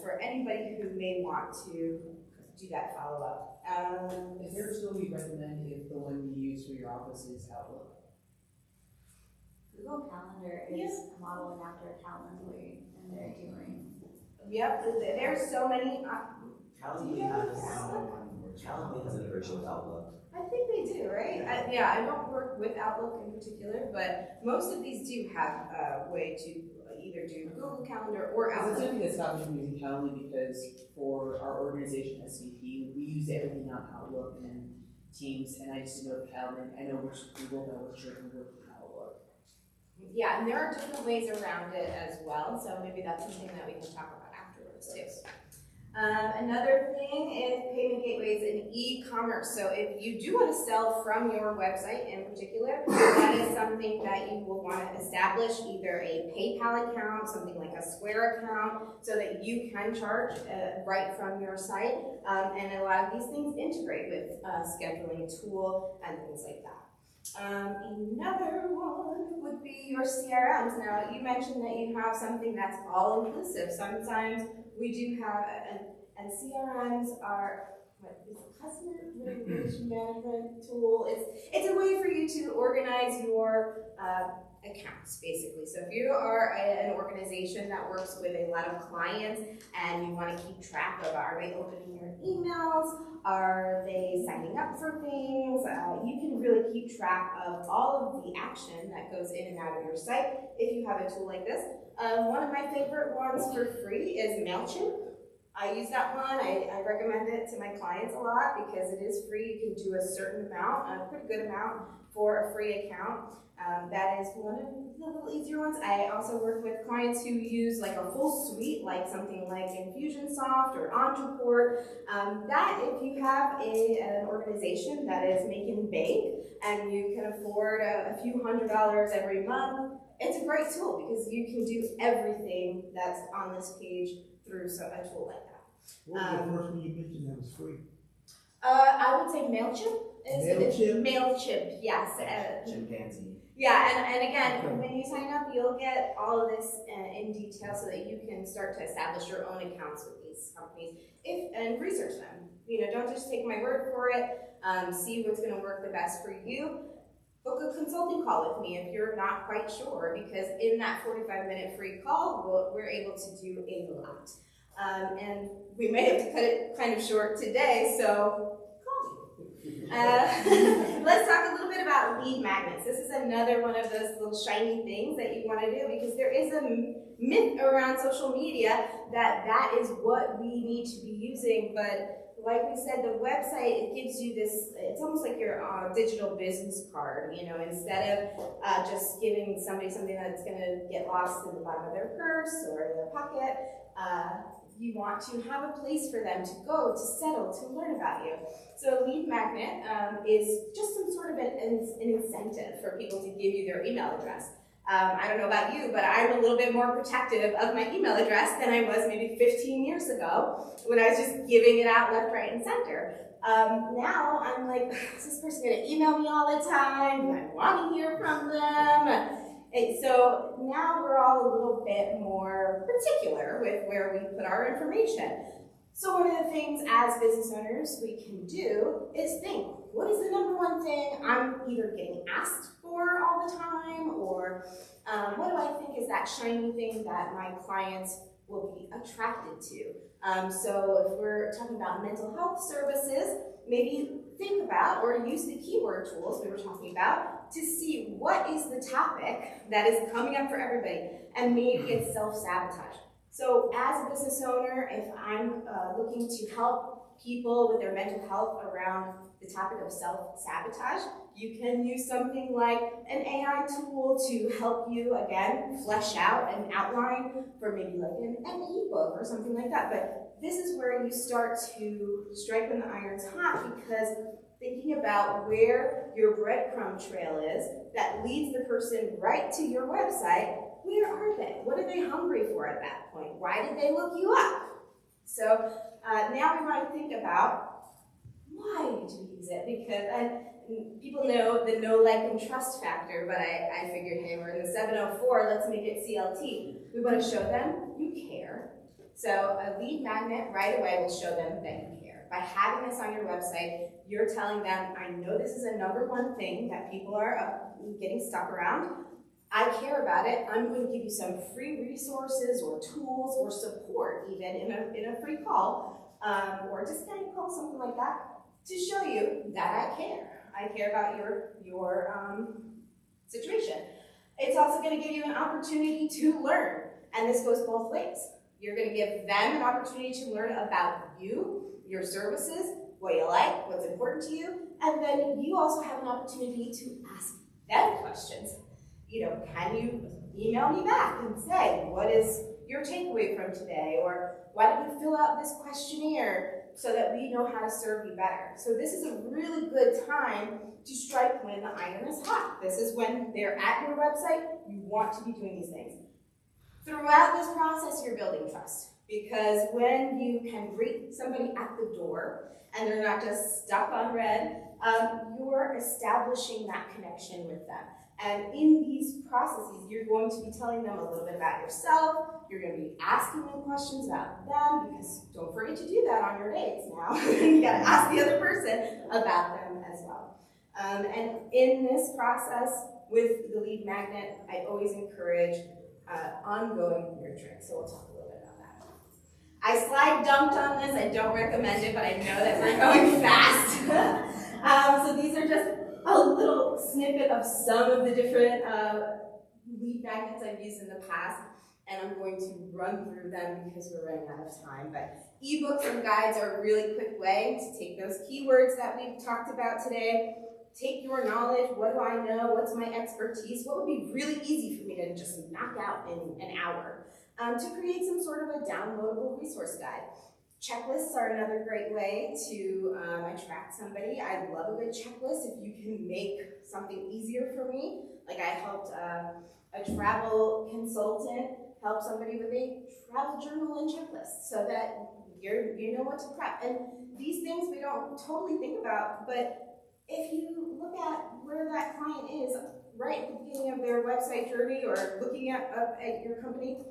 for anybody who may want to do that follow-up. Is there a tool you recommend if the one you use for your office is Outlook? Google Calendar is modeling after Calendly, and they're doing. Yep, there's so many. Calendly has an integration with Outlook. I think they do, right? Yeah, I don't work with Outlook in particular, but most of these do have a way to either do Google Calendar or It's Outlook. something that stopped me from using Calendly because for our organization SVP, we use everything on Outlook and Teams, and I just didn't know Calendly. I know which Google, know which can work with Outlook. Yeah, and there are different ways around it as well, so maybe that's something that we can talk about afterwards too. Another thing is payment gateways and e-commerce. So if you do want to sell from your website in particular, that is something that you will want to establish either a PayPal account, something like a Square account, so that you can charge right from your site. And a lot of these things integrate with a scheduling tool and things like that. Another one would be your CRMs. Now, you mentioned that you have something that's all inclusive. Sometimes we do have, and CRMs are, what is it, customer information management tool. It's a way for you to organize your accounts, basically. So if you are an organization that works with a lot of clients and you want to keep track of, are they opening your emails? Are they signing up for things? You can really keep track of all of the action that goes in and out of your site if you have a tool like this. One of my favorite ones for free is MailChimp. I use that one. I recommend it to my clients a lot because it is free. You can do a certain amount, a pretty good amount for a free account. That is one of the little easier ones. I also work with clients who use like a full suite, like something like Infusionsoft or Ontraport. That if you have an organization that is making bank and you can afford a few $100s every month, it's a great tool because you can do everything that's on this page through a tool like that. What was the first one you mentioned that was free? I would say MailChimp. MailChimp? MailChimp, yes. Chimpanzee. Yeah, and again, when you sign up, you'll get all of this in detail so that you can start to establish your own accounts with these companies and research them. You know, don't just take my word for it. See what's going to work the best for you. Book a consulting call with me if you're not quite sure, because in that 45-minute free call, we're able to do a lot. And we may have to cut it kind of short today, so call me. Let's talk a little bit about lead magnets. This is another one of those little shiny things that you want to do, because there is a myth around social media that is what we need to be using, but like we said, the website, it gives you this, it's almost like your digital business card, you know, instead of just giving somebody something that's going to get lost in the bottom of their purse or their pocket. You want to have a place for them to go, to settle, to learn about you. So a lead magnet is just some sort of an incentive for people to give you their email address. I don't know about you, but I'm a little bit more protective of my email address than I was maybe 15 years ago when I was just giving it out left, right, and center. Now I'm like, is this person going to email me all the time? Do I want to hear from them? And so now we're all a little bit more particular with where we put our information. So one of the things as business owners we can do is think, what is the number one thing I'm either getting asked for all the time, or what do I think is that shiny thing that my clients will be attracted to? So if we're talking about mental health services, maybe think about or use the keyword tools we were talking about to see what is the topic that is coming up for everybody, and maybe it's self-sabotage. So as a business owner, if I'm looking to help people with their mental health around the topic of self-sabotage, you can use something like an AI tool to help you, again, flesh out an outline for maybe like an ebook or something like that. But this is where you start to strike when the iron's hot, because thinking about where your breadcrumb trail is that leads the person right to your website, where are they? What are they hungry for at that point? Why did they look you up? So now we might think about, why did you use it? Because, and people know the know, like, and trust factor, but I figured, hey, we're in the 704, let's make it CLT. We want to show them you care. So a lead magnet right away will show them that you care. By having this on your website, you're telling them, I know this is a #1 thing that people are getting stuck around. I care about it. I'm going to give you some free resources or tools or support, even in a free call, or a discounted call, something like that, to show you that I care. I care about your situation. It's also going to give you an opportunity to learn, and this goes both ways. You're going to give them an opportunity to learn about you, your services, what you like, what's important to you, and then you also have an opportunity to ask them questions. You know, can you email me back and say, what is your takeaway from today? Or why don't you fill out this questionnaire so that we know how to serve you better? So this is a really good time to strike when the iron is hot. This is when they're at your website, you want to be doing these things. Throughout this process, you're building trust, because when you can greet somebody at the door and they're not just stuck on red, you're establishing that connection with them. And in these processes, you're going to be telling them a little bit about yourself. You're going to be asking them questions about them, because don't forget to do that on your dates now. You got to ask the other person about them as well. And in this process with the lead magnet, I always encourage ongoing nurturing. So we'll talk a little bit about that. I slide dumped on this. I don't recommend it, but I know that we're going fast. So these are just a little snippet of some of the different lead magnets I've used in the past, and I'm going to run through them because we're running out of time. But ebooks and guides are a really quick way to take those keywords that we've talked about today, take your knowledge, what do I know, what's my expertise, what would be really easy for me to just knock out in an hour, to create some sort of a downloadable resource guide. Checklists are another great way to attract somebody. I love a good checklist if you can make something easier for me. Like I helped a travel consultant help somebody with a travel journal and checklist so that you know what to prep. And these things we don't totally think about, but if you look at where that client is right at the beginning of their website journey or looking up at your company,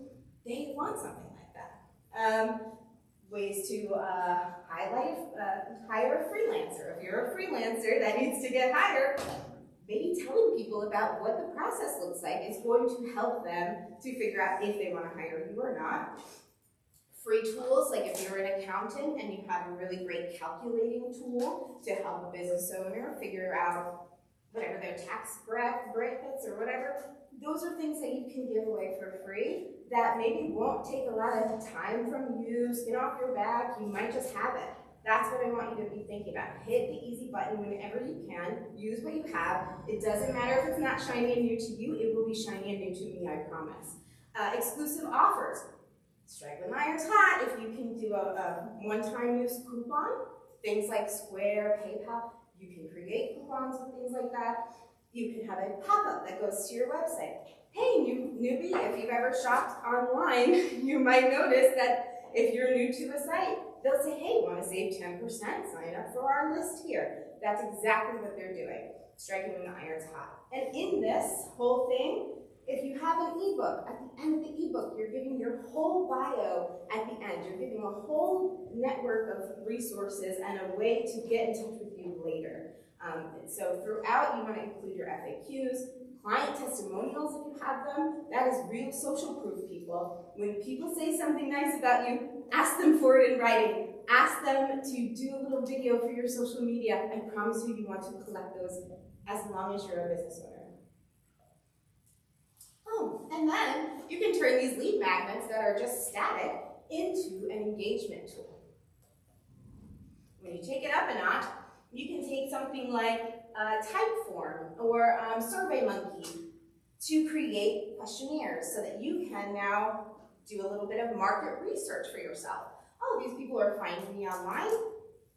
they want something like that. Ways to hire a freelancer. If you're a freelancer that needs to get hired, maybe telling people about what the process looks like is going to help them to figure out if they want to hire you or not. Free tools, like if you're an accountant and you have a really great calculating tool to help a business owner figure out whatever their tax brackets or whatever, those are things that you can give away for free that maybe won't take a lot of time from you, skin off your back, you might just have it. That's what I want you to be thinking about. Hit the easy button whenever you can, use what you have. It doesn't matter if it's not shiny and new to you, it will be shiny and new to me, I promise. Exclusive offers. Strike when the iron's hot. If you can do a one-time use coupon, things like Square, PayPal, you can create coupons and things like that. You can have a pop-up that goes to your website. Hey, newbie, if you've ever shopped online, you might notice that if you're new to a site, they'll say, hey, want to save 10%? Sign up for our list here. That's exactly what they're doing, striking when the iron's hot. And in this whole thing, if you have an ebook, at the end of the ebook, you're giving your whole bio at the end. You're giving a whole network of resources and a way to get in touch with you later. So throughout, you want to include your FAQs, client testimonials if you have them. That is real social proof, people. When people say something nice about you, ask them for it in writing. Ask them to do a little video for your social media. I promise you, you want to collect those as long as you're a business owner. Oh, and then you can turn these lead magnets that are just static into an engagement tool. When you take it up a notch, You can take something like Typeform or SurveyMonkey to create questionnaires so that you can now do a little bit of market research for yourself. Oh, these people are finding me online.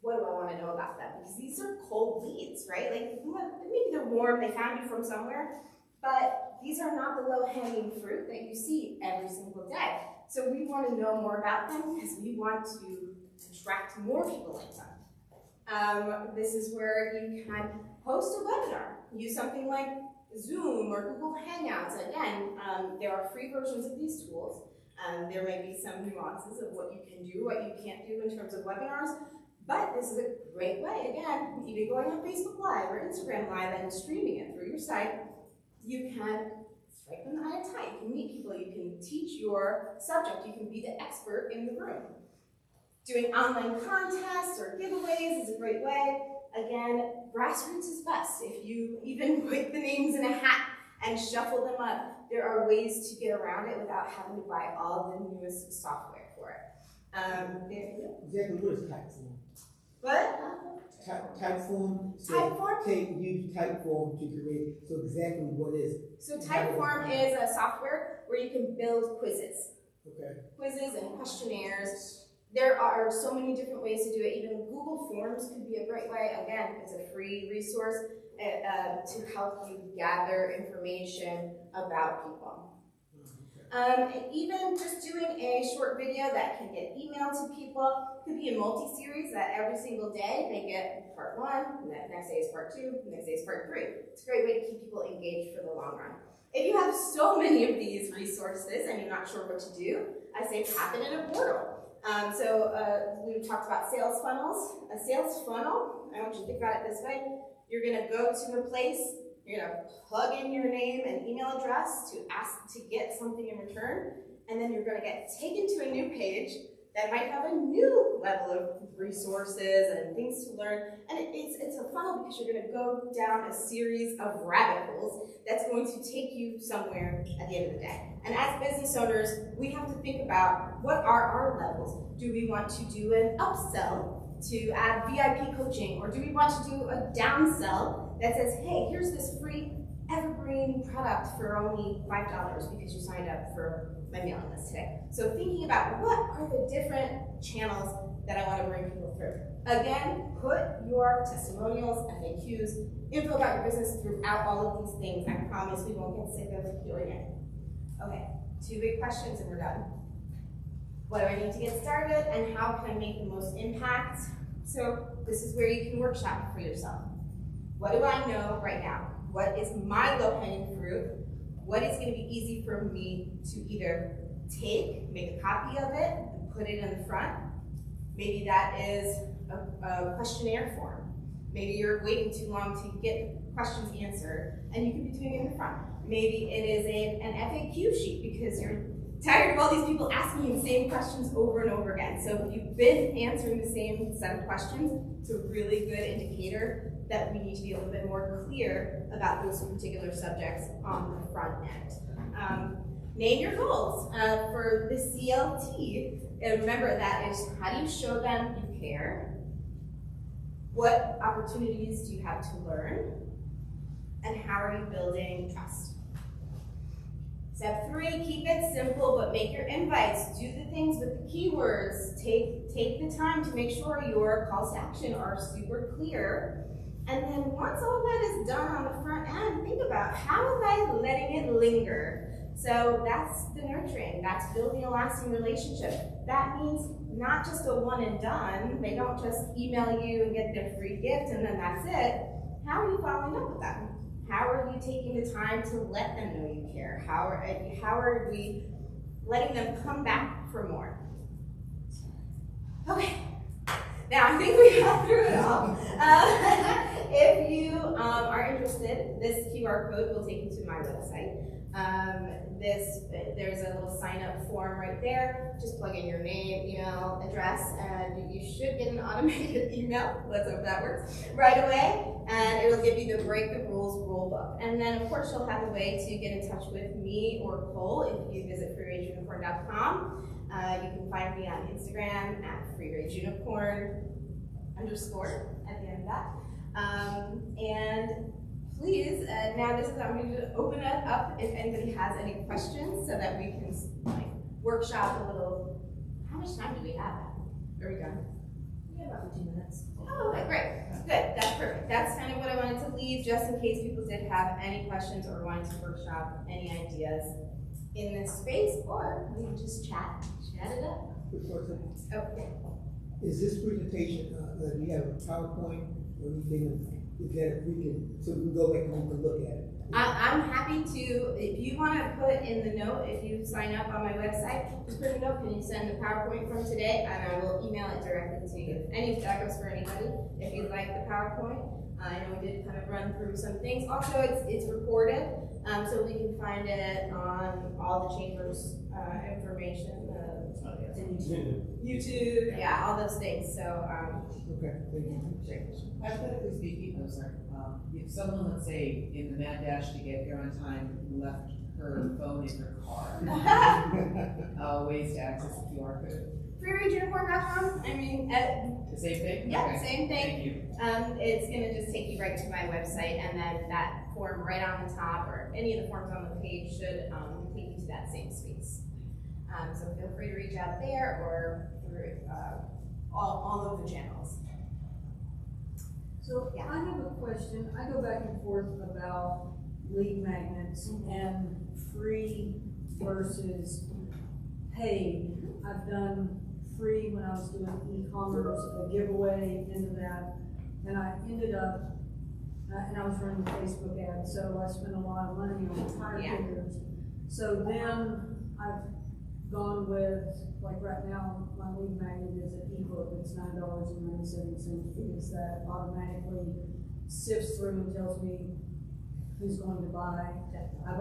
What do I want to know about them? Because these are cold leads, right? Like, maybe they're warm, they found you from somewhere, but these are not the low-hanging fruit that you see every single day. So we want to know more about them because we want to attract more people like them. This is where you can host a webinar. Use something like Zoom or Google Hangouts. Again, there are free versions of these tools. There may be some nuances of what you can do, what you can't do in terms of webinars, but this is a great way, again, even going on Facebook Live or Instagram Live and streaming it through your site, you can strike them at a time. You can meet people, you can teach your subject, you can be the expert in the room. Doing online contests or giveaways is a great way. Again, grassroots is best. If you even put the names in a hat and shuffle them up, there are ways to get around it without having to buy all the newest software for it. Exactly what is Typeform? What? Typeform. Typeform? Use Typeform to create. So exactly what is it? So Typeform is a software where you can build quizzes. Okay. Quizzes and questionnaires. There are so many different ways to do it. Even Google Forms could be a great way. Again, it's a free resource to help you gather information about people. Even just doing a short video that can get emailed to people, could be a multi-series that every single day they get part 1, and the next day is part 2, the next day is part 3. It's a great way to keep people engaged for the long run. If you have so many of these resources and you're not sure what to do, I say tap it in a portal. We talked about sales funnels. A sales funnel, I want you to think about it this way. You're gonna go to a place, you're gonna plug in your name and email address to ask to get something in return, and then you're gonna get taken to a new page that might have a new level of resources and things to learn. And it's a funnel because you're gonna go down a series of rabbit holes that's going to take you somewhere at the end of the day. And as business owners, we have to think about what are our levels. Do we want to do an upsell to add VIP coaching, or do we want to do a downsell that says, hey, here's this free evergreen product for only $5 because you signed up for my mailing list today. So thinking about what are the different channels that I want to bring people through. Again, put your testimonials, FAQs, info about your business throughout all of these things. I promise we won't get sick of doing it. Okay, 2 big questions and we're done. What do I need to get started and how can I make the most impact? So this is where you can workshop for yourself. What do I know right now? What is my low-hanging fruit? What is going to be easy for me to either take, make a copy of it, and put it in the front? Maybe that is a questionnaire form. Maybe you're waiting too long to get questions answered, and you can be doing it in the front. Maybe it is an FAQ sheet because you're tired of all these people asking you the same questions over and over again. So if you've been answering the same set of questions, it's a really good indicator that we need to be a little bit more clear about those particular subjects on the front end. Name your goals for the CLT. And remember, that is, how do you show them you care? What opportunities do you have to learn? And how are you building trust? Step 3, keep it simple, but make your invites. Do the things with the keywords. Take the time to make sure your calls to action are super clear. And then once all that is done on the front end, think about how am I letting it linger? So that's the nurturing. That's building a lasting relationship. That means not just a one and done. They don't just email you and get their free gift and then that's it. How are you following up with them? How are you taking the time to let them know you care? How are we letting them come back for more? Okay, now I think we got through it all. If you are interested, this QR code will take you to my website. There's a little sign up form right there. Just plug in your name, email, address, and you should get an automated email. Let's hope that works right away. And it'll give you the Break the Rules rule book. And then of course you'll have a way to get in touch with me or Cole if you visit freerangeunicorn.com. You can find me on Instagram at freerangeunicorn. underscore at the end of that. And please, now this is, I'm going to open it up if anybody has any questions so that we can like workshop a little. How much time do we have? There we go. Yeah, about 15 minutes. Oh, okay, great. Good, that's perfect. That's kind of what I wanted to leave, just in case people did have any questions or wanted to workshop any ideas in this space, or we can just chat it up. Quick question. Okay. Is this presentation, do you have a PowerPoint or anything that we can, so we can go back and we can look at it? I'm happy to, if you want to put in the note, if you sign up on my website, just put a note, can you send the PowerPoint from today, and I will email it directly to you. That goes for anybody, if you'd like the PowerPoint. I know we did kind of run through some things. Also, it's recorded, so we can find it on all the chamber's information, YouTube, yeah, all those things, so, Okay, thank you. Hypothetically speaking, I'm sorry, if someone, let's say, in the mad dash to get here on time, left her phone in her car, ways to access the QR code? freerangeuniform.com, I mean, The same thing? yeah, Okay. same thing. Thank you. It's gonna just take you right to my website, and then that form right on the top, or any of the forms on the page should, take you to that same space. So feel free to reach out there, or through, all of the channels. So Yeah. I have a question. I go back and forth about lead magnets and free versus paid. I've done free when I was doing e-commerce, a giveaway into that, and I ended up, and I was running Facebook ads, so I spent a lot of money on tire Yeah. kickers. So then I've gone with, like right now, my lead magnet is an ebook, it's $9.97, because that automatically sifts through and tells me who's going to buy. I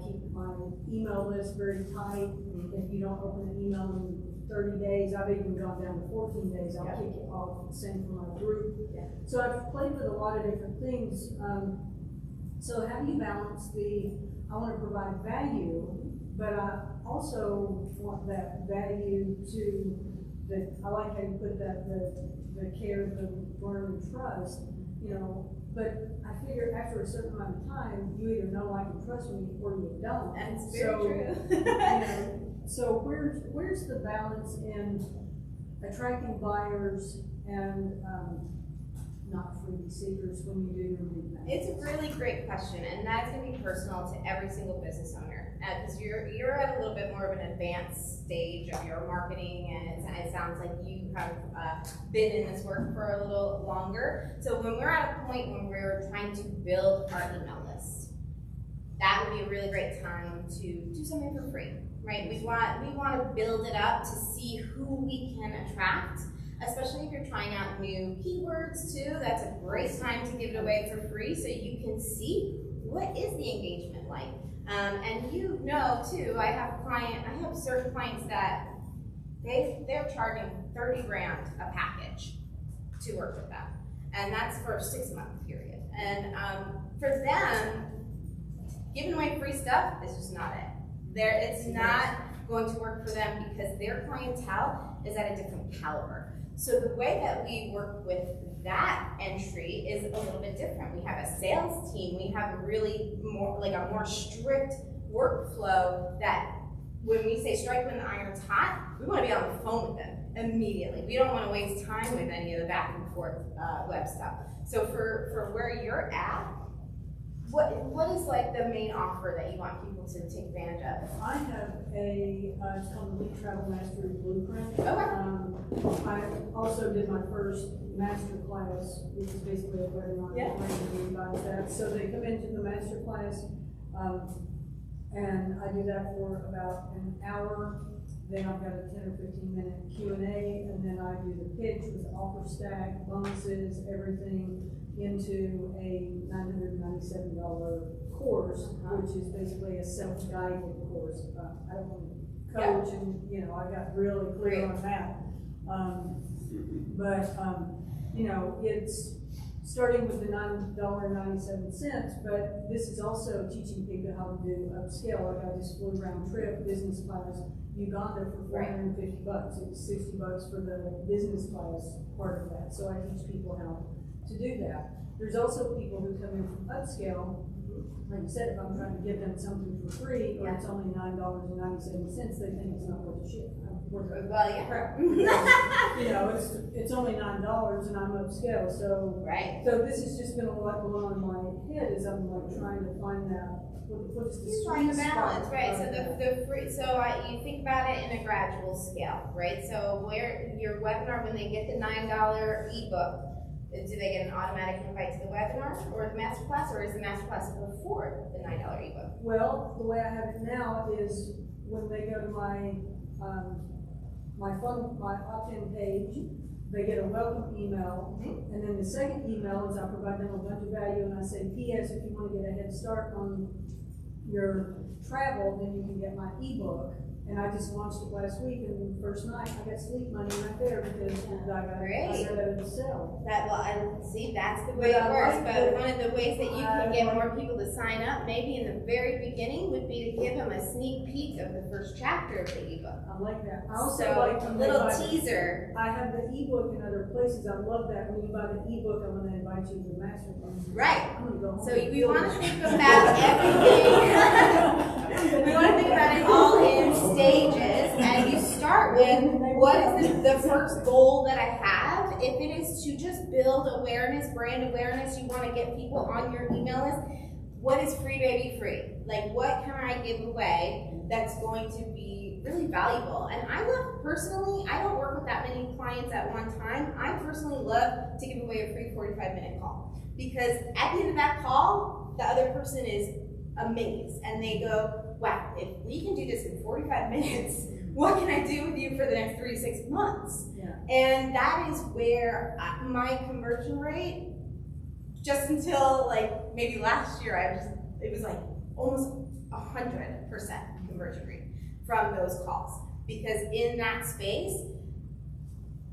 keep my email list very tight. If you don't open an email in 30 days, I've even gone down to 14 days, I'll kick it off, same for my group. So I've played with a lot of different things. So how do you balance I want to provide value, but I also want that value I like how you put that, the care, the learn and trust, but I figure after a certain amount of time, you either know, like, and trust me, or you don't. That's very true. So where's the balance in attracting buyers and, not freebie seekers when you do your lead magnet? It's a really great question, and that's gonna be personal to every single business owner. Because you're at a little bit more of an advanced stage of your marketing, and it sounds like you have been in this work for a little longer. So when we're at a point when we're trying to build our email list, that would be a really great time to do something for free, right? We want to build it up to see who we can attract. Especially if you're trying out new keywords too, that's a great time to give it away for free so you can see what is the engagement like. And too, I have certain clients that they're charging 30 grand a package to work with them. And that's for a 6-month period. And for them, giving away free stuff is just not it. It's not going to work for them because their clientele is at a different caliber. So the way that we work with that entry is a little bit different. We have a sales team. We have a more strict workflow that when we say strike when the iron's hot, we want to be on the phone with them immediately. We don't want to waste time with any of the back and forth web stuff. So for where you're at, what is like the main offer that you want people to take advantage of? I have it's called the Elite Travel Mastery Blueprint. Okay. I also did my first master class, which is basically a webinar. Yeah. About that. So they come into the master class, and I do that for about an hour. Then I've got a 10 or 15 minute Q&A, and then I do the pitch with offer stack, bonuses, everything into a $997 course, which is basically a self-guided course. I don't want to coach, and I got really clear on that. It's starting with the $9.97, but this is also teaching people how to do upscale. Like I just flew round trip business class Uganda for $450. It was $60 for the business class part of that. So I teach people how to do that. There's also people who come in from upscale. Like you said, if I'm trying to give them something for free, or it's only $9.97, they think it's not worth a shit. Well, yeah. You know, it's only $9 and I'm upscale, so. Right. So this has just been a lot going on in my head as I'm like trying to find that, what is the You find the sweet balance, spot right? of So that. the free, you think about it in a gradual scale, right? So where your webinar, when they get the $9 ebook, do they get an automatic invite to the webinar or the masterclass, or is the masterclass before the $9 ebook? Well, the way I have it now is when they go to my opt-in page, they get a welcome email, and then the second email is I provide them a bunch of value, and I say, P.S. if you want to get a head start on your travel, then you can get my ebook. And I just launched it last week, and the first night I got sleep money right there because I got it to sell. That, well, I see, that's the way it works, but one of the ways that you can get more people to sign up, maybe in the very beginning, would be to give them a sneak peek of the first chapter of the ebook. I like that. I also So, like a when little they buy teaser. I have the ebook in other places. I love that. When you buy the ebook, I'm going to invite you to the masterclass. Right. I'm going to go home. So and we build want to it. think about everything. We want to think about it all in stages, and you start with what is the first goal that I have. If it is to just build awareness, brand awareness, you want to get people on your email list. What is Free Baby Free? Like, what can I give away that's going to be really valuable? And I love, personally, I don't work with that many clients at one time. I personally love to give away a free 45-minute call, because at the end of that call, the other person is amazed, and they go, wow, if we can do this in 45 minutes, what can I do with you for the next 3 to 6 months? Yeah. And that is where my conversion rate, just until like maybe last year, it was like almost 100% conversion rate from those calls. Because in that space,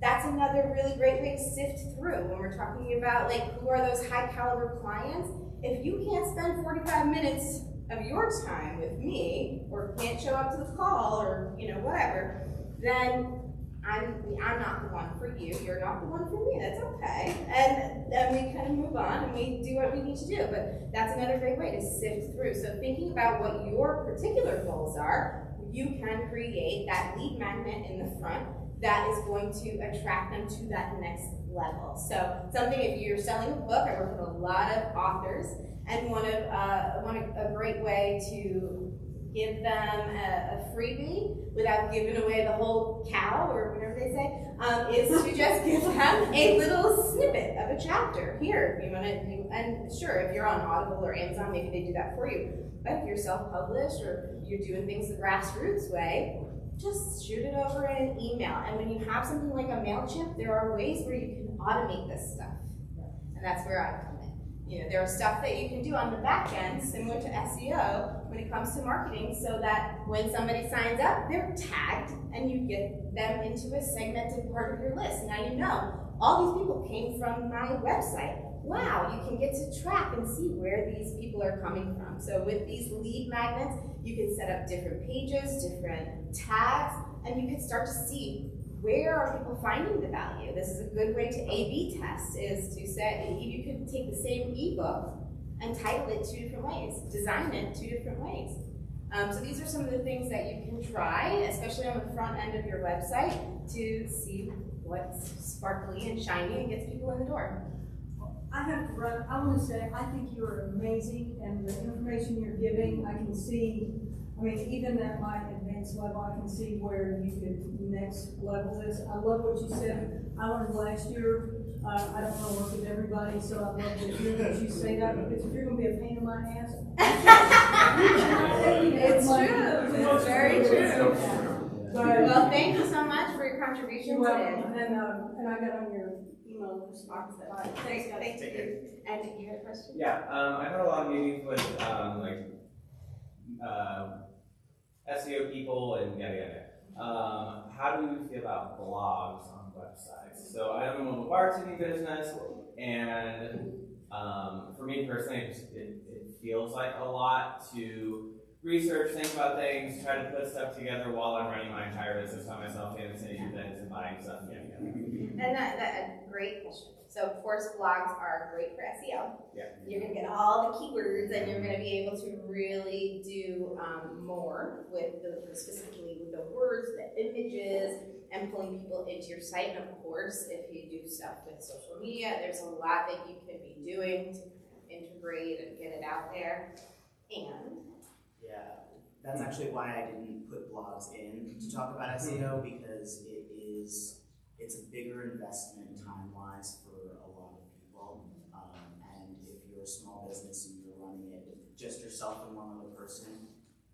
that's another really great way to sift through when we're talking about like who are those high caliber clients. If you can't spend 45 minutes of your time with me, or can't show up to the call, or whatever, then I'm not the one for you. You're not the one for me. That's okay. And then we kind of move on and we do what we need to do. But that's another great way to sift through. So thinking about what your particular goals are, you can create that lead magnet in the front that is going to attract them to that next level. So something, if you're selling a book, I work with a lot of authors, and a great way to give them a freebie without giving away the whole cow, or whatever they say, is to just give them a little snippet of a chapter. Here, if you want to, and sure, if you're on Audible or Amazon, maybe they do that for you. But if you're self-published or you're doing things the grassroots way, just shoot it over in an email. And when you have something like a MailChimp, there are ways where you can automate this stuff. And that's where I come in. There are stuff that you can do on the back end, similar to SEO, when it comes to marketing, so that when somebody signs up, they're tagged and you get them into a segmented part of your list. Now you know, all these people came from my website. Wow, you can get to track and see where these people are coming from. So with these lead magnets, you can set up different pages, different tags, and you can start to see where are people finding the value. This is a good way to A/B test, is to say, you could take the same ebook and title it 2 different ways, design it 2 different ways. So these are some of the things that you can try, especially on the front end of your website, to see what's sparkly and shiny and gets people in the door. I have to run. I want to say I think you're amazing, and the information you're giving, I can see. I mean, even at my advanced level, I can see where you could next level this. I love what you said. I learned last year. I don't want to work with everybody, so I love to hear that you say that, because if you're going to be a pain in my ass, It's true. It's very true. But, Well, thank you so much for your contribution you're today. welcome. And I got on your email response that I Thanks, thank you. And you had a question? Yeah, I've had a lot of meetings with SEO people and yada yada. How do you feel about blogs on websites. So I own a mobile bartending business, and for me personally, it feels like a lot to research, think about things, try to put stuff together while I'm running my entire business by myself and attending events and buying stuff. And that great question. So of course blogs are great for SEO. Yeah. You're gonna get all the keywords and you're gonna be able to really do more with specifically with the words, the images, and pulling people into your site. And of course, if you do stuff with social media, there's a lot that you can be doing to integrate and get it out there. And yeah, that's actually why I didn't put blogs in to talk about SEO, because it's a bigger investment time-wise for a lot of people. And if you're a small business and you're running it with just yourself and one other person,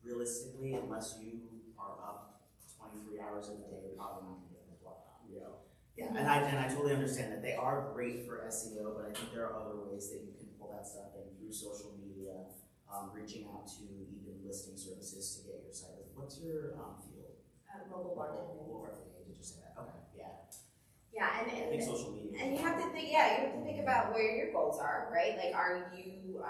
realistically, unless you are up 23 hours in a day, you're probably not gonna get the blog out. Yeah, and I totally understand that they are great for SEO, but I think there are other ways that you can pull that stuff in through social media, reaching out to even listing services to get your site. What's your field? mobile bartending. Mobile bartending. Did you say that? Okay. Yeah. Yeah, I think social media. and you have to think, you have to think about where your goals are, right? Like, are you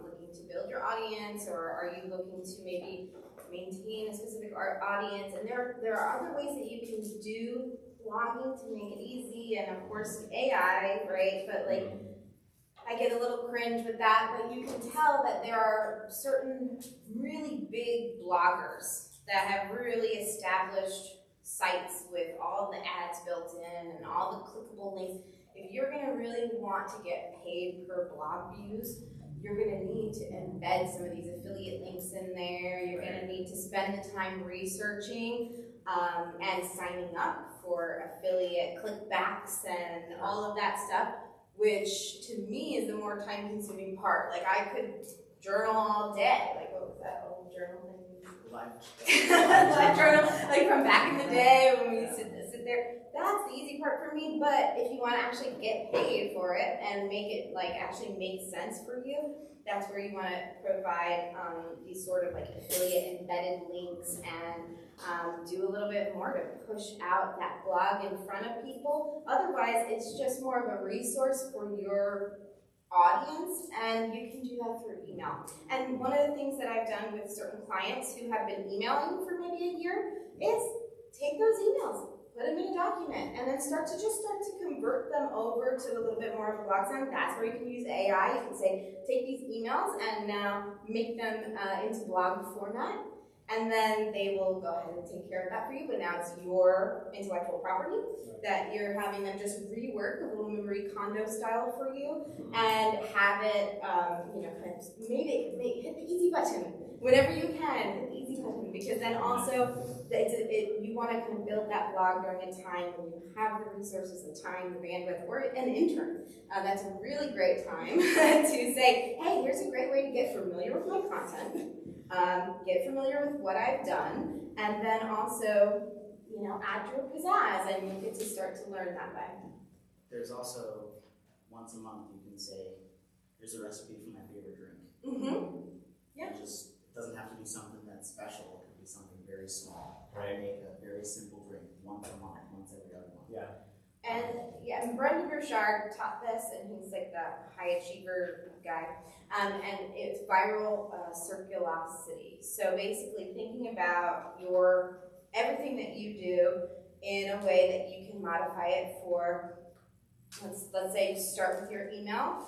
looking to build your audience, or are you looking to maybe maintain a specific audience? And there are other ways that you can do blogging to make it easy, and of course AI, right? But like, I get a little cringe with that, but you can tell that there are certain really big bloggers that have really established sites with all the ads built in and all the clickable links. If you're gonna really want to get paid per blog views, you're gonna need to embed some of these affiliate links in there. You're gonna need to spend the time researching and signing up for affiliate clickbacks and all of that stuff, which to me is the more time consuming part. Like, I could journal all day. Like, what was that old journal thing? Live journal, like from back in the day when we used to sit there. That's the easy part for me, but if you want to actually get paid for it and make it like actually make sense for you, that's where you want to provide these sort of like affiliate embedded links and do a little bit more to push out that blog in front of people. Otherwise, it's just more of a resource for your audience, and you can do that through email. And one of the things that I've done with certain clients who have been emailing for maybe a year is take those emails, put them in a document, and then start to convert them over to a little bit more of a blog sound. That's where you can use AI. You can say, take these emails and now make them into blog format. And then they will go ahead and take care of that for you, but now it's your intellectual property that you're having them just rework a little Marie Kondo style for you and have it, kind of hit the easy button whenever you can, hit the easy button, because then also you want to kind of build that blog during a time when you have the resources, the time, the bandwidth, or an intern. That's a really great time to say, hey, here's a great way to get familiar with my content. Get familiar with what I've done, and then also, add your pizzazz, and you get to start to learn that way. There's also, once a month, you can say, here's a recipe for my favorite drink. Mm-hmm. Yeah. It doesn't have to be something that's special. It could be something very small. Right. Make a very simple drink once a month, once every other month. Yeah. And Brendan Burchard taught this, and he's like the high achiever guy. And it's viral circulosity. So basically thinking about everything that you do in a way that you can modify it for, let's say you start with your email,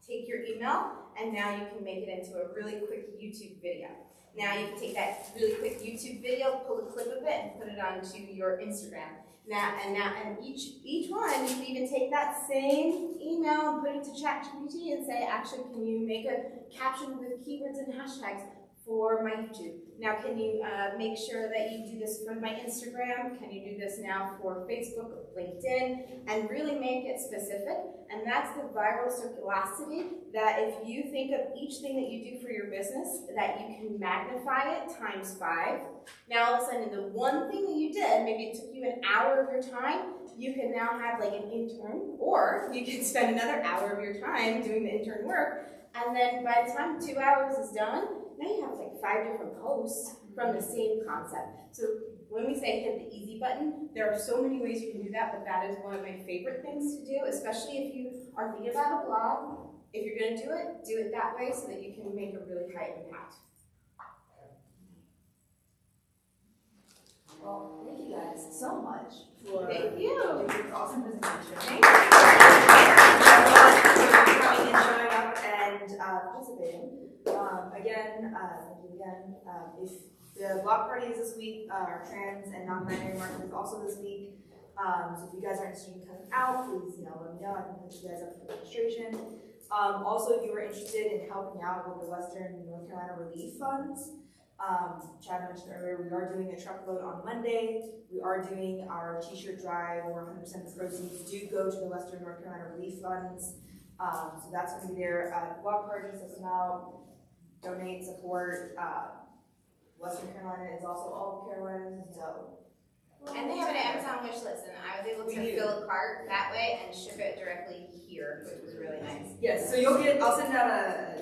take your email, and now you can make it into a really quick YouTube video. Now you can take that really quick YouTube video, pull a clip of it, and put it onto your Instagram. And each one, you can even take that same email and put it to ChatGPT and say, actually, can you make a caption with keywords and hashtags for my YouTube? Now, can you make sure that you do this for my Instagram? Can you do this now for Facebook, LinkedIn, and really make it specific? And that's the viral circulosity, that if you think of each thing that you do for your business, that you can magnify it times 5. Now, all of a sudden, the one thing that you did, maybe it took you an hour of your time, you can now have like an intern, or you can spend another hour of your time doing the intern work, and then by the time 2 hours is done, now you have like 5 different posts from the same concept. So when we say hit the easy button, there are so many ways you can do that, but that is one of my favorite things to do, especially if you are thinking about a blog. If you're gonna do it that way so that you can make a really high impact. Well, thank you guys so much for Thank you. your awesome presentation. Thank you. For coming and showing up and participating. Again, if the block party is this week, our trans and non-binary market is also this week. So if you guys are interested in coming out, please, let me know. I can put you guys up for registration. Also, if you are interested in helping out with the Western North Carolina Relief Funds, Chad mentioned earlier, we are doing a truckload on Monday. We are doing our t-shirt drive where 100% of the proceeds do go to the Western North Carolina Relief Funds. So that's going to be there at the block party. So come out, donate, support. Western Carolina is also all of Carolinas, so. And they have an Amazon wish list, and I was able to fill a cart that way and ship it directly here, which was really nice. Yes, so I'll send out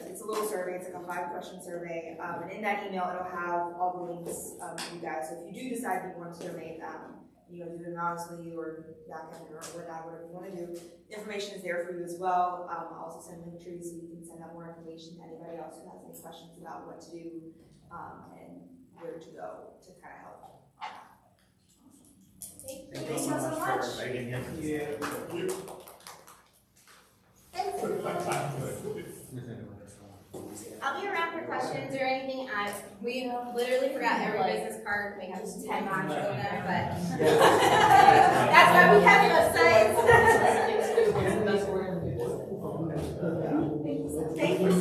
it's a little survey, it's like a 5-question survey, and in that email it'll have all the links for you guys. So if you do decide you want to donate, do it anonymously or backend or whatever you want to do, information is there for you as well. I'll also send link trees so you can send out more information to anybody else who has any questions about what to do and where to go to kind of help. Thank you so much. I'll be around for questions or anything. We literally forgot every business card. We have 10 modules in there, but that's why we have websites. Thank you so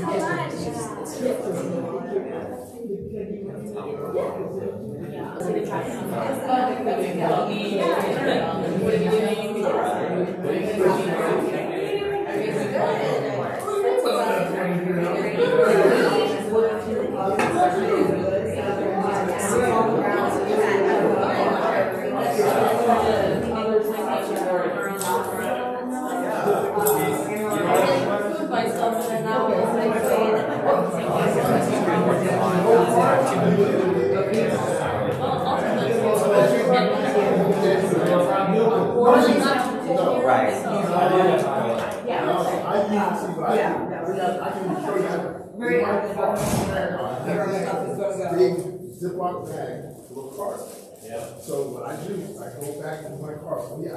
big Ziploc bag full of cards. Yeah. So what I do, I go back to my car. So yeah.